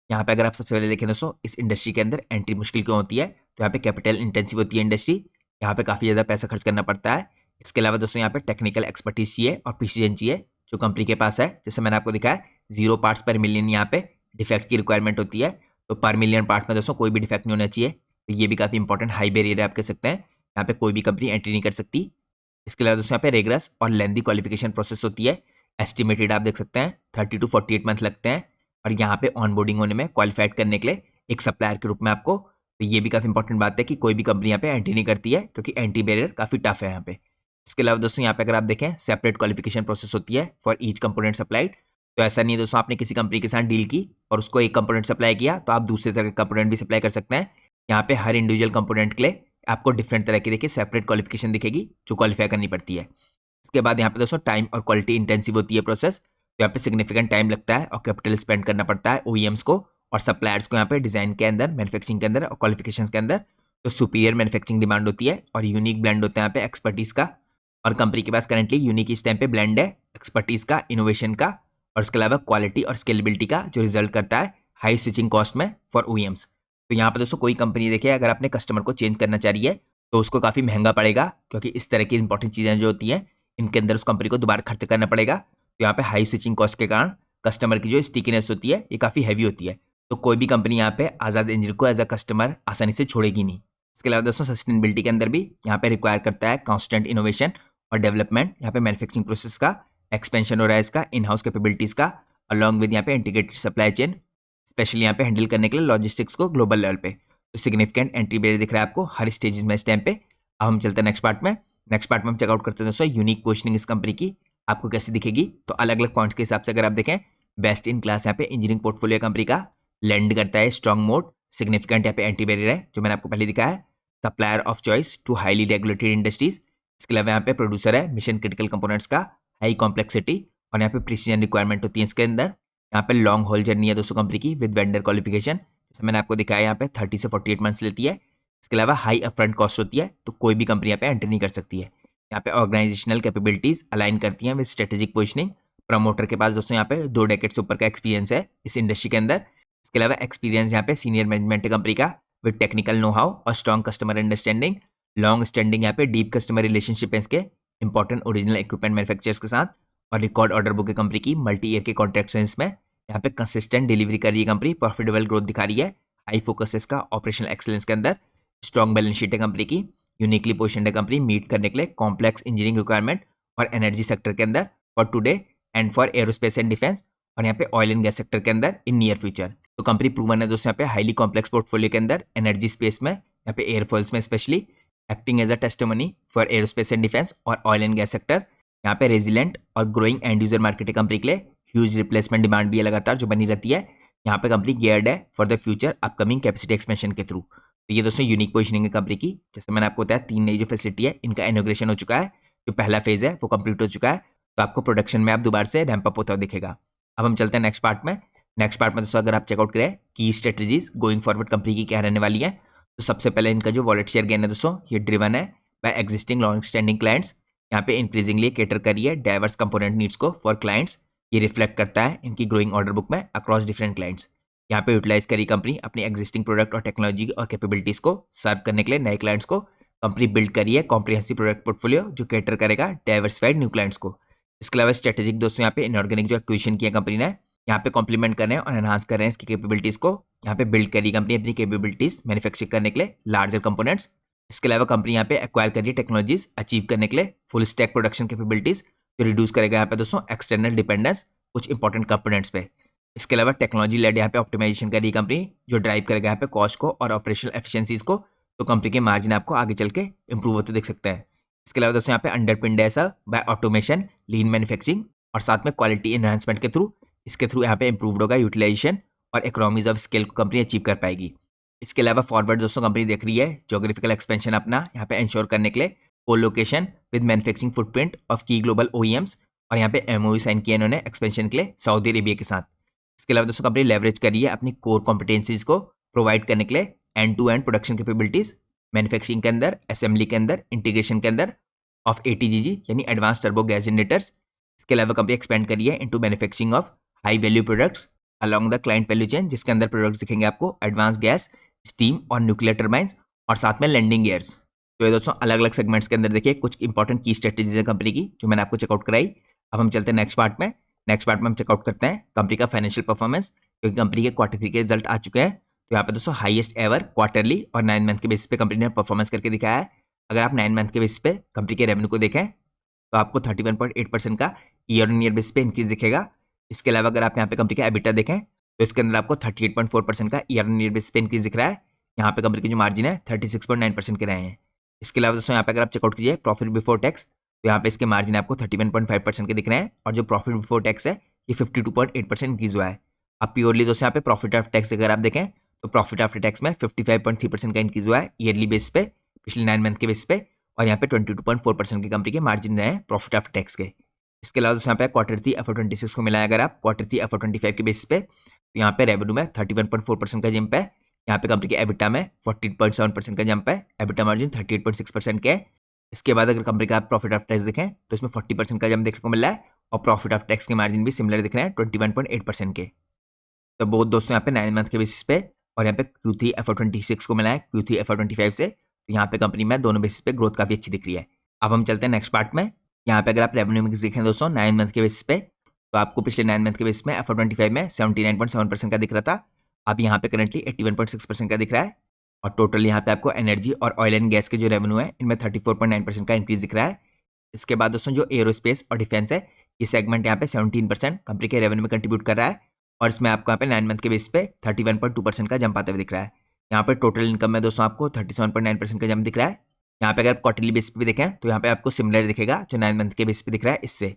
यहाँ पे अगर आप सबसे पहले देखें दोस्तों, इस इंडस्ट्री के अंदर एंट्री मुश्किल क्यों होती है, तो यहाँ पे कैपिटल इंटेंसिव होती है इंडस्ट्री, यहाँ पे काफ़ी ज़्यादा पैसा खर्च करना पड़ता है। इसके अलावा दोस्तों यहाँ पे टेक्निकल एक्सपर्टीज चाहिए और प्रिसीजन चाहिए, जो कंपनी के पास है। जैसे मैंने आपको दिखाया 0 पार्ट्स पर मिलियन यहाँ पे डिफेक्ट की रिक्वायरमेंट होती है, तो पर मिलियन पार्ट में दोस्तों कोई भी डिफेक्ट नहीं होना चाहिए। तो ये भी काफ़ी इंपॉर्टेंट हाई बैरियर है आप कह सकते हैं, यहाँ पे कोई भी कंपनी एंट्री नहीं कर सकती। इसके अलावा दोस्तों यहाँ पे रेगरस और लेंदी क्वालिफिकेशन प्रोसेस होती है। एस्टिमेटेड आप देख सकते हैं 30 to 48 मंथ लगते हैं, और यहाँ पे ऑनबोर्डिंग होने में, क्वालिफाइड करने के लिए एक सप्लायर के रूप में आपको। तो ये भी काफ़ी इंपॉर्टेंट बात है कि कोई भी कंपनी यहाँ पे एंट्री नहीं करती है, क्योंकि एंट्री बैरियर काफ़ी टफ है यहाँ पे। इसके अलावा दोस्तों यहाँ पे अगर आप देखें, सेपरेट क्वालिफिकेशन प्रोसेस होती है फॉर ईच कंपोनेंट सप्लाइड। तो ऐसा नहीं है दोस्तों, आपने किसी कंपनी के साथ डील की और उसको एक कंपोनेंट सप्लाई किया, तो आप दूसरे तरह का कंपोनेंट भी सप्लाई कर सकते हैं। यहाँ पे हर इंडिविजुअल कंपोनेंट के लिए आपको डिफरेंट तरह की देखिए सेपरेट क्वालिफिकेशन दिखेगी, जो क्वालिफाई करनी पड़ती है। इसके बाद यहाँ पे दोस्तों टाइम और क्वालिटी इंटेंसिव होती है प्रोसेस, तो यहाँ पे सिग्निफिकेंट टाइम लगता है और कैपिटल स्पेंड करना पड़ता है ओईएम्स को और सप्लायर्स को यहाँ पे डिजाइन के अंदर, मैन्युफैक्चरिंग के अंदर और क्वालिफिकेशंस के अंदर। तो सुपीरियर मैन्युफैक्चरिंग डिमांड होती है और यूनिक ब्लेंड होता है यहाँ पे एक्सपर्टीज का, और कंपनी के पास करेंटली यूनिक इस टाइम पे ब्लेंड है एक्सपर्टीज का, इनोवेशन का, और इसके अलावा क्वालिटी और स्केलेबिलिटी का, जो रिजल्ट करता है हाई स्विचिंग कॉस्ट में फॉर ओईएम्स। तो यहाँ पर दोस्तों कोई कंपनी देखिए, अगर अपने कस्टमर को चेंज करना चाह रही है तो उसको काफ़ी महंगा पड़ेगा, क्योंकि इस तरह की इंपॉर्टेंट चीज़ें जो होती हैं इनके अंदर उस कंपनी को दोबारा खर्च करना पड़ेगा। तो यहाँ पे हाई स्विचिंग कॉस्ट के कारण कस्टमर की जो स्टिकीनेस होती है ये काफ़ी हैवी होती है। तो कोई भी कंपनी यहाँ पे आज़ाद इंजीनियर को एज अ कस्टमर आसानी से छोड़ेगी नहीं। इसके अलावा दोस्तों सस्टेनेबिलिटी के अंदर भी यहाँ पे रिक्वायर करता है कॉन्स्टेंट इनोवेशन और डेवलपमेंट। यहाँ पे मैन्युफैक्चरिंग प्रोसेस का एक्सपेंशन हो रहा है, इसका इन हाउस कैपेबिलिटीज़ का, अलॉन्ग विद यहाँ पे इंटीग्रेटेड सप्लाई चेन, स्पेशली यहाँ पे हैंडल करने के लिए लॉजिस्टिक्स को ग्लोबल लेवल पे। तो सिग्निफिकेंट एंट्री बैरियर दिख रहा है आपको हर स्टेज में इस टाइम पे। अब हम चलते हैं नेक्स्ट पार्ट में। नेक्स्ट पार्ट में हम चेकआउट करते हैं दोस्तों यूनिक पोजिशनिंग इस कंपनी की आपको कैसे दिखेगी। तो अलग अलग पॉइंट्स के हिसाब से अगर आप देखें, बेस्ट इन क्लास यहाँ पे इंजीनियरिंग पोर्टफोलियो कंपनी का, लैंड करता है स्ट्रॉन्ग मोड, सिग्निफिकेंट यहाँ पे एंट्री बैरियर है जो मैंने आपको पहले दिखाया है, supplier of choice to highly regulated industries. इसके अलावा यहाँ पे प्रोड्यूसर है मिशन क्रिटिकल कंपोनेंट्स का, हाई कॉम्प्लेक्सिटी और यहाँ पे प्रिसीजन रिक्वायरमेंट होती है इसके अंदर। यहाँ पे लॉन्ग होल जर्नी है दोस्तों कंपनी की विद वेंडर क्वालिफिकेशन, जैसे मैंने आपको दिखाया यहाँ पे 30 से 48 मंथ्स लेती है। इसके अलावा हाई अपफ्रंट कॉस्ट होती है, तो कोई भी कंपनी यहाँ पे एंट्री नहीं कर सकती है। यहाँ पे ऑर्गेनाइजेशनल कैपेबिलिटीज अलाइन करती हैं विद स्ट्रेटेजिक पोजिशनिंग। प्रमोटर के पास दोस्तों यहाँ पे 2 डेकेड से ऊपर का एक्सपीरियंस है इस इंडस्ट्री के अंदर। इसके अलावा एक्सपीरियंस यहाँ पे सीनियर मैनेजमेंट कंपनी का विद टेक्निकल नो हाउ और strong customer understanding, long standing यहाँ पे डीप कस्टमर रिलेशनशिप है इसके इंपॉर्टेंट ओरिजिनल इक्विपमेंट मैन्युफैक्चरर्स के साथ, और रिकॉर्ड ऑर्डर बुक है कंपनी की, मल्टी ईयर के कॉन्ट्रैक्ट्स हैं इसमें। यहाँ पे कंसिस्टेंट डिलीवरी कर रही है कंपनी, प्रॉफिटेबल ग्रोथ दिखा रही है, हाई फोकस है इसका ऑपरेशनल एक्सेलेंस के अंदर, स्ट्रॉन्ग बैलेंस शीट है कंपनी की, यूनिकली पोजिशन्ड है कंपनी मीट करने के लिए कॉम्प्लेक्स इंजीनियरिंग रिक्वायरमेंट और एनर्जी सेक्टर के अंदर for today and for aerospace and defence, और यहाँ पे ऑयल एंड गैस सेक्टर के अंदर इन नियर फ्यूचर। तो कंपनी प्रूवन है दोस्तों यहाँ पे हाईली कॉम्प्लेक्स पोर्टफोलियो के अंदर, एनर्जी स्पेस में, यहाँ पे एयरफॉइल्स में specially, acting as a testimony for aerospace and defence और ऑयल एंड गैस सेक्टर। यहाँ पे रेजिलेंट और growing end user market company के लिए ह्यूज रिप्लेसमेंट डिमांड भी है लगातार जो बनी रहती है। यहाँ पे कंपनी गियर्ड है for the future upcoming capacity expansion के थ्रू। तो ये दोस्तों यूनिक पोजिशनिंग है कंपनी की। जैसे मैंने आपको बताया 3 नई जो फैसिलिटी है इनका इनॉग्रेशन हो चुका है, जो पहला फेज है वो कंप्लीट हो चुका है, तो आपको प्रोडक्शन में आप दोबारा से रैंप अप होता हुआ दिखेगा। अब हम चलते हैं नेक्स्ट पार्ट में। नेक्स्ट पार्ट में दोस्तों अगर आप चेकआउट करें की स्ट्रेटेजीज गोइंग फॉरवर्ड कंपनी की क्या रहने वाली है, तो सबसे पहले इनका जो वॉलेट शेयर गेन है दोस्तों ये ड्रिवन है by existing long standing clients. यहाँ पे इंक्रीजिंगली केटर करिए डाइवर्स कंपोनेंट नीड्स को फॉर क्लाइंट्स, ये रिफ्लेक्ट करता है इनकी ग्रोइंग ऑर्डर बुक में अक्रॉस डिफरेंट क्लाइंट्स। यहाँ पे यूटिलाइज करी कंपनी अपनी एग्जिस्टिंग प्रोडक्ट और टेक्नोलॉजी और कैपेबिलिटीज को सर्व करने के लिए नए क्लाइंट्स को। कंपनी बिल्ड करी है कॉम्प्रिहेंसिव प्रोडक्ट पोर्टफोलियो जो केटर करेगा डाइवर्सिफाइड न्यू क्लाइंट्स को। इसके अलावा स्ट्रेटेजिक दोस्तों यहाँ पे इनऑर्गेनिक जो एक्विजिशन किया कंपनी ने, यहाँ पे कॉम्प्लीमेंट कर रहे हैं और एनहांस कर रहे हैं इसकी कैपेबिलिटीज को। यहाँ पे बिल्ड करी कंपनी अपनी कैपेबिलिटीज मैन्युफैक्चर करने के लिए लार्जर कंपोनेंट्स। इसके अलावा कंपनी यहाँ पे एक्वायर करिए टेक्नोलॉजीज अचीव करने के लिए फुल स्टैक प्रोडक्शन कैपेबिलिटीज, जो रिड्यूस करेगा यहाँ पे दोस्तों एक्सटर्नल डिपेंडेंस कुछ इंपॉर्टेंट कंपोनेंट्स पे। इसके अलावा टेक्नोलॉजी लेड यहाँ पे ऑप्टिमाइजेशन करेगी कंपनी, जो ड्राइव करेगा यहाँ पे कॉस्ट को और ऑपरेशनल एफिशिएंसीज को। तो कंपनी के मार्जिन आपको आगे चल के इंप्रूव होते देख सकते हैं। इसके अलावा दोस्तों यहाँ पे अंडरपिन्ड है sir by automation, lean manufacturing और साथ में क्वालिटी एनहांसमेंट के थ्रू। इसके थ्रू यहाँ पे इंप्रूव्ड होगा यूटिलाइजेशन और इकोनॉमीज ऑफ स्केल को कंपनी अचीव कर पाएगी। इसके अलावा फॉरवर्ड दोस्तों कंपनी देख रही है ज्योग्राफिकल एक्सपेंशन अपना यहाँ पे इंश्योर करने के लिए, colocation with manufacturing footprint of key global OEMs, और यहाँ पे एमओयू साइन किया इन्होंने एक्सपेंशन के लिए सऊदी अरेबिया के साथ। इसके अलावा दोस्तों कंपनी लेवरेज करी है अपनी कोर कॉम्पिटेंसीज को प्रोवाइड करने के लिए end to end production capabilities, manufacturing के अंदर, असेंबली के अंदर, इंटीग्रेशन के अंदर ऑफ एटीजीजी यानी एडवांस टर्बो गैस जनरेटर्स। इसके अलावा कंपनी एक्सपेंड करी है into manufacturing of high value products along the client value chain, जिसके अंदर प्रोडक्ट्स दिखेंगे आपको एडवांस गैस, स्टीम और न्यूक्लियर टर्बाइंस और साथ में लैंडिंग गियर्स। तो ये दोस्तों अलग अलग सेगमेंट्स के अंदर देखिए कुछ इंपॉर्टेंट की स्ट्रेटेजीज है कंपनी की जो मैंने आपको चेकआउट कराई। अब हम चलते हैं नेक्स्ट पार्ट में। नेक्स्ट पार्ट में हम चेकआउट करते हैं कंपनी का फाइनेंशियल परफॉर्मेंस, क्योंकि कंपनी के क्वार्टर 3 के रिजल्ट आ चुके हैं। तो यहाँ पे दोस्तों हाईएस्ट एवर क्वार्टरली और 9 मंथ के बेसिस पे कंपनी ने परफॉर्मेंस करके दिखाया है। अगर आप 9 मंथ के बेसिस पे कंपनी के रेवेन्यू को देखें तो आपको 31.8% का ईयर ऑन ईयर बेसिस पे इंक्रीज दिखेगा। इसके अलावा अगर आप यहाँ पे कंपनी का एबिटा देखें तो इसके अंदर आपको 38.4% का ईयर ऑन ईयर बेसिस पे इंक्रीज दिख रहा है। यहाँ पे कंपनी की जो मार्जिन है 36.9% के रहे हैं। इसके अलावा दोस्तों यहाँ पे अगर आप चेकआउट कीजिए प्रॉफिट बिफोर टैक्स, तो यहाँ पे इसके मार्जिन आपको 31.5% के दिख रहे हैं और जो प्रॉफिट बिफोर टैक्स है ये 52.8% इंक्रीज हुआ है। अब प्योरली दोस्तों यहाँ पे प्रॉफिट आफ्टर टैक्स अगर आप देखें तो प्रॉफिट आफ्टर टैक्स में 55.3% का इंक्रीज हुआ है ईयरली बेस पे, पिछले 9 मंथ के बेस पे, और यहाँ पे 22.4% की कंपनी के मार्जिन रहे हैं प्रॉफिट आफ्टर टैक्स के। इसके अलावा दोस्तों यहाँ पे क्वार्टर 3 FY26 को मिलाया अगर आप क्वार्टर 3 FY25 के बेस पे, तो यहाँ पे रेवेन्यू में 31.4% का जंप है। यहाँ पे कंपनी के एबिटा में 40.7% का जंप है, एबिटा मार्जिन 38.6% के है। इसके बाद अगर कंपनी का प्रॉफिट आफ्टर टैक्स देखें तो इसमें 40% का जंप देखने को मिल रहा है और प्रॉफिट आफ्टर टैक्स के मार्जिन भी सिमिलर दिख रहे हैं 21.8% के। तो बहुत दोस्तों यहाँ पे 9 मंथ के बेसिस पे और यहाँ पे Q3 FY26 को मिला है Q3 FY25 से, तो यहाँ पे कंपनी में दोनों बेसिस पे ग्रोथ काफी अच्छी दिख रही है। अब हम चलते हैं नेक्स्ट पार्ट में। यहाँ पे अगर आप रेवेन्यू मिक्स देखें दोस्तों 9 मंथ के बेसिस पे, तो आपको पिछले 9 मंथ के बेसिस में FY25 में 79.7% का दिख रहा था, अब यहाँ पे करंटली 81.6% का दिख रहा है। और टोटल यहाँ पे आपको एनर्जी और ऑयल एंड गैस के जो रेवेन्यू है इनमें 34.9% का इंक्रीज दिख रहा है। इसके बाद दोस्तों जो एरोस्पेस और डिफेंस है ये सेगमेंट यहाँ पे 17% कंपनी के रेवेन्यू में कंट्रीब्यूट कर रहा है और इसमें आपको यहाँ पे 9 मंथ के बेस पे 31.2% का जंप आते हुए दिख रहा है। यहाँ पे टोटल इनकम में दोस्तों आपको 37.9% का जंप दिख रहा है। यहाँ पे अगर आप क्वार्टरली बेस पे भी देखें तो यहाँ पे आपको सिमिलर दिखेगा जो 9 मंथ के बेस पे दिख रहा है इससे।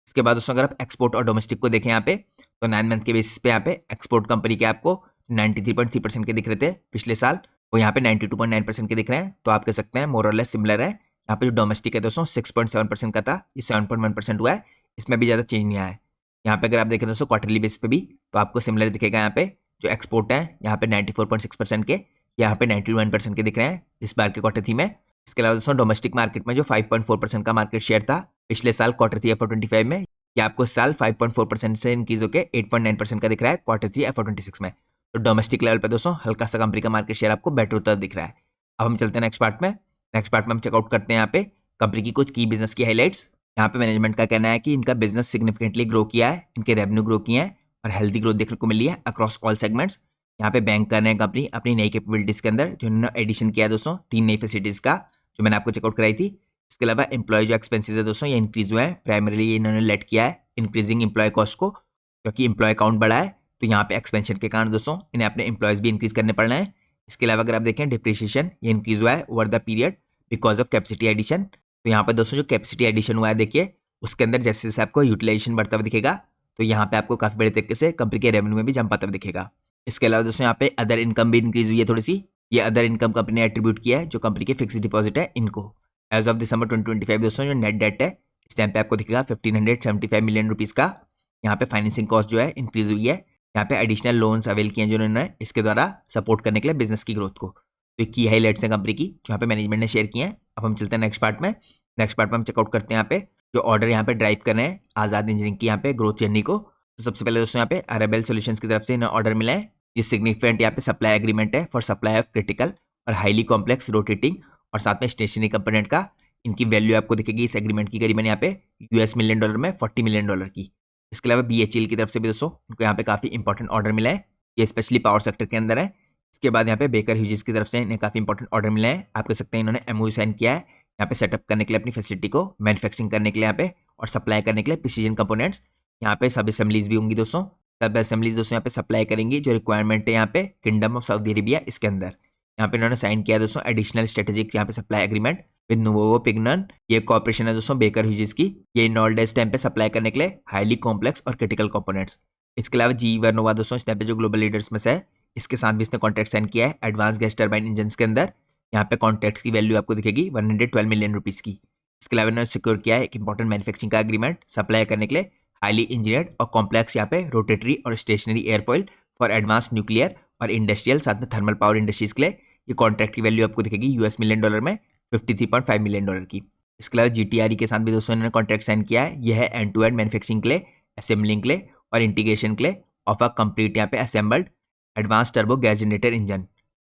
इसके बाद दोस्तों अगर आप एक्सपोर्ट और डोमेस्टिक को देखें यहाँ पे तो 9 मंथ के बेसिस पे यहाँ पे एक्सपोर्ट कंपनी के आपको 93.3% के दिख रहे थे पिछले साल, वो यहाँ पे 92.9% के दिख रहे हैं। तो आप कह सकते हैं मोर और लेस सिमिलर है। यहाँ पे जो डोमेस्टिक है दोस्तों 6.7% का था, ये 7.1% हुआ है, इसमें भी ज़्यादा चेंज नहीं आया है। यहाँ पे अगर आप देखें दोस्तों क्वार्टरली बेस पे भी तो आपको सिमिलर दिखेगा। यहाँ पे जो एक्सपोर्ट है यहाँ पे 94.6% के, यहाँ पे 91% के दिख रहे हैं इस बार के क्वार्टर 3 में। इसके अलावा दोस्तों डोमेस्टिक मार्केट में जो 5.4% का मार्केट शेयर था पिछले साल क्वार्टर 3 FY25 में, ये आपको इस साल 5.4% से इंक्रीज होकर 8.9% का दिख रहा है क्वार्टर 3 FY26 में। तो डोमेस्टिक लेवल पे दोस्तों हल्का सा कंपनी का मार्केट शेयर आपको बेटर होता दिख रहा है। अब हम चलते हैं नेक्स्ट पार्ट में। नेक्स्ट पार्ट में हम चेकआउट करते हैं यहाँ पे कंपनी की कुछ की बिजनेस की हाइलाइट्स। यहाँ पे मैनेजमेंट का कहना है कि इनका बिजनेस सिग्निफिकेंटली ग्रो किया है, इनके रेवेन्यू ग्रो किए हैं और हेल्दी ग्रोथ देखने को मिली है अक्रॉस ऑल सेगमेंट्स। यहाँ पे बैंक कर रहे हैं कंपनी अपनी नई कैपेबिलिटीज के अंदर, जो इन्होंने एडिशन किया है दोस्तों 3 नई फैसिलिटीज का जो मैंने आपको चेकआउट कराई थी। इसके अलावा एम्प्लॉय जो एक्सपेंसेस है दोस्तों ये इंक्रीज हुए हैं, प्राइमरीली ये इन्होंने लेट किया है इंक्रीजिंग एम्प्लॉय कॉस्ट को, क्योंकि एम्प्लॉय काउंट बढ़ा है तो यहाँ पे एक्सपेंशन के कारण दोस्तों इन्हें अपने एम्प्लॉयज भी इंक्रीज करने पड़ रहे हैं। इसके अलावा अगर आप देखें डिप्रिसिएशन ये इंक्रीज हुआ है over the period because of capacity addition. तो यहाँ पे दोस्तों जो कैपेसिटी एडिशन हुआ है देखिए उसके अंदर जैसे जैसे आपको यूटिलाइजेशन बढ़ता हुआ दिखेगा तो यहाँ पे आपको काफी बड़े तरीके से कंपनी के रेवेन्यू में भी जंप आता हुआ दिखेगा। इसके अलावा दोस्तों यहाँ पे अदर इनकम भी इंक्रीज हुई है थोड़ी सी, ये अदर इनकम कंपनी ने एट्रीब्यूट किया है जो कंपनी के फिक्स डिपॉजिट है इनको। एज ऑफ दिसंबर 2025 दोस्तों जो नेट डेट है इस टाइम पे आपको दिखेगा 1575 मिलियन रुपीज का। यहाँ पे फाइनेंसिंग कॉस्ट जो है इंक्रीज हुई है, यहाँ पे एडिशनल लोन्स अवेल किए हैं जो उन्होंने इसके द्वारा सपोर्ट करने के लिए बिजनेस की ग्रोथ को। तो की हाईलाइट्स हैं कंपनी की जो यहाँ पे मैनेजमेंट ने शेयर किए हैं। अब हम चलते हैं नेक्स्ट पार्ट में। नेक्स्ट पार्ट में हम चेकआउट करते हैं यहाँ पे जो ऑर्डर यहाँ पे ड्राइव कर रहे हैं आजाद इंजीनियरिंग की यहाँ पे ग्रोथ जर्नी को। तो सबसे पहले दोस्तों यहाँ पे अरेबेल सॉल्यूशंस की तरफ से इन्हें ऑर्डर मिला है, ये सिग्निफिकेंट यहाँ पे सप्लाई एग्रीमेंट है फॉर सप्लाई ऑफ क्रिटिकल और हाईली कॉम्प्लेक्स रोटेटिंग और साथ में स्टेशनरी कंपोनेंट का। इनकी वैल्यू आपको दिखेगी इस एग्रीमेंट की करीबन यहाँ पे US मिलियन डॉलर में $40 मिलियन की। इसके अलावा BHEL की तरफ से भी दोस्तों उनको यहाँ पे काफी इंपॉर्टेंट ऑर्डर मिला है, ये स्पेशली पावर सेक्टर के अंदर है। इसके बाद यहाँ पे बेकर ह्यूजेस की तरफ से इन्हें काफी इंपॉर्टेंट ऑर्डर मिला है, आप कह सकते हैं इन्होंने MOU साइन किया है यहाँ पे सेटअप करने के लिए अपनी फैसिलिटी को मैन्युफैक्चरिंग करने के लिए यहाँ पे और सप्लाई करने के लिए प्रिसीजन कंपोनेंट्स। यहाँ पे सब असेंबलीज भी होंगी दोस्तों, सब असेंबलीज दोस्तों यहाँ पे सप्लाई करेंगी जो रिक्वायरमेंट है यहाँ पे किंगडम ऑफ सऊदी अरेबिया इसके अंदर। यहाँ पे इन्होंने साइन किया दोस्तों एडिशनल स्ट्रेटेजिक यहाँ पे सप्लाई एग्रीमेंट विद नोवो पिग्नन, ये कॉर्पोरेशन है दोस्तों बेकर ह्यूजेस की, ये नॉर्डेस टाइम पे सप्लाई करने के लिए हाईली कॉम्प्लेक्स और क्रिटिकल कंपोनेंट्स। इसके अलावा GE वर्नोवा दोस्तों इस टाइम पे जो ग्लोबल लीडर्स में से है इसके साथ भी इसने कॉन्ट्रैक्ट साइन किया है एडवांस गैस टर्बाइन इंजन के अंदर। यहाँ पे कॉन्ट्रैक्ट की वैल्यू आपको दिखेगी 112 मिलियन रुपीज की। इसके अलावा इन्होंने सिक्योर किया है एक इंपॉर्टेंट मैन्युफैक्चरिंग का एग्रीमेंट सप्लाई करने के लिए हाईली इंजीनियर्ड और कॉम्प्लेक्स यहाँ पे रोटेटरी और stationary airfoil for advance nuclear और इंडस्ट्रियल साथ में थर्मल पावर इंडस्ट्रीज के लिए। ये कॉन्ट्रैक्ट की वैल्यू आपको दिखेगी US मिलियन डॉलर में $53.5 मिलियन की। इसके अलावा GTRE के साथ भी दोस्तों इन्होंने कॉन्ट्रैक्ट साइन किया है, यह है एंड टू एंड मैन्युफैक्चरिंग के लिए, असेंबलिंग के लिए और इंटीग्रेशन के लिए ऑफ अ कंप्लीट यहाँ पे assembled advance turbo gas generator engine.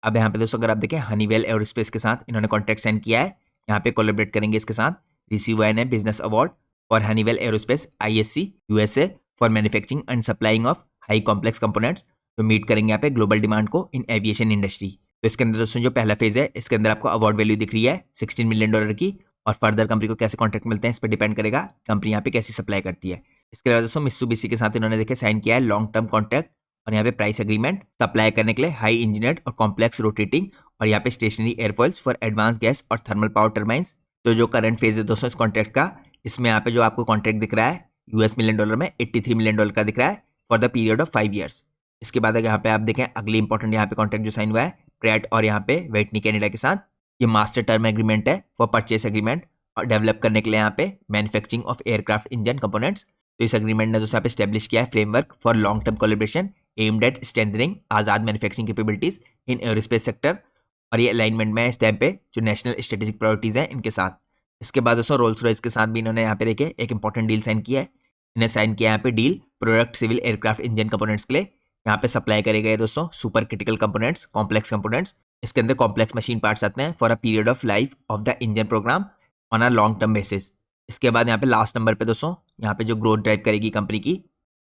अब यहाँ पे दोस्तों अगर आप देखें हनीवेल एरोस्पेस के साथ इन्होंने कॉन्ट्रैक्ट साइन किया है, यहाँ पे कोलैबोरेट करेंगे इसके साथ। रिसीव ने business award for Honeywell aerospace ISC USA for manufacturing and supplying of high complex components, तो मीट करेंगे यहाँ पे ग्लोबल डिमांड को इन एविएशन इंडस्ट्री। तो इसके अंदर दोस्तों जो पहला फेज है इसके अंदर आपको अवार्ड वैल्यू दिख रही है $16 मिलियन की, और फर्दर कंपनी को कैसे कॉन्ट्रैक्ट मिलते हैं इस पर डिपेंड करेगा कंपनी यहाँ पे कैसी सप्लाई करती है। इसके अलावा दोस्तों मित्सुबिशी के साथ इन्होंने देखे साइन किया है लॉन्ग टर्म कॉन्ट्रैक्ट, और यहाँ पे प्राइस एग्रीमेंट सप्लाई करने के लिए हाई इंजीनियर्ड और कॉम्प्लेक्स रोटेटिंग और यहाँ पे स्टेशनरी एयरफॉइल्स फॉर एडवांस गैस और थर्मल पावर टर्बाइंस। तो जो करंट फेज है दोस्तों इस कॉन्ट्रैक्ट का, इसमें यहाँ पे जो आपको कॉन्ट्रैक्ट दिख रहा है US मिलियन में $83 मिलियन का दिख रहा है for the period of 5 years. इसके बाद अगर यहाँ पे आप देखें अगली इंपॉर्टेंट यहाँ पे कॉन्ट्रैक्ट जो साइन हुआ है प्रैट और यहाँ पे वेटनी कैनेडा के साथ, ये मास्टर टर्म एग्रीमेंट है फॉर परचेस एग्रीमेंट और डेवलप करने के लिए यहाँ पे manufacturing of aircraft engine components. तो इस एग्रीमेंट ने दोस्तों यहाँ पे स्टैब्लिश किया है framework for long term collaboration aimed at strengthening Azad manufacturing capabilities in aerospace sector, और ये अलाइनमेंट में है इस टाइम पे जो नेशनल स्ट्रेटेजिक प्रायोरिटीज हैं इनके साथ। इसके बाद दोस्तों रोल्स रॉयस के साथ भी इन्होंने यहाँ पे देखे एक इंपॉर्टेंट डील साइन किया है। इन्हें साइन किया यहाँ पे deal product civil aircraft engine components के लिए, यहाँ पे सप्लाई करे गए दोस्तों super critical components complex components. इसके अंदर कॉम्प्लेक्स मशीन पार्ट्स आते हैं for a period of life of the engine programme on a long term basis. इसके बाद यहाँ पे लास्ट नंबर पे दोस्तों यहाँ पे जो ग्रोथ ड्राइव करेगी कंपनी की,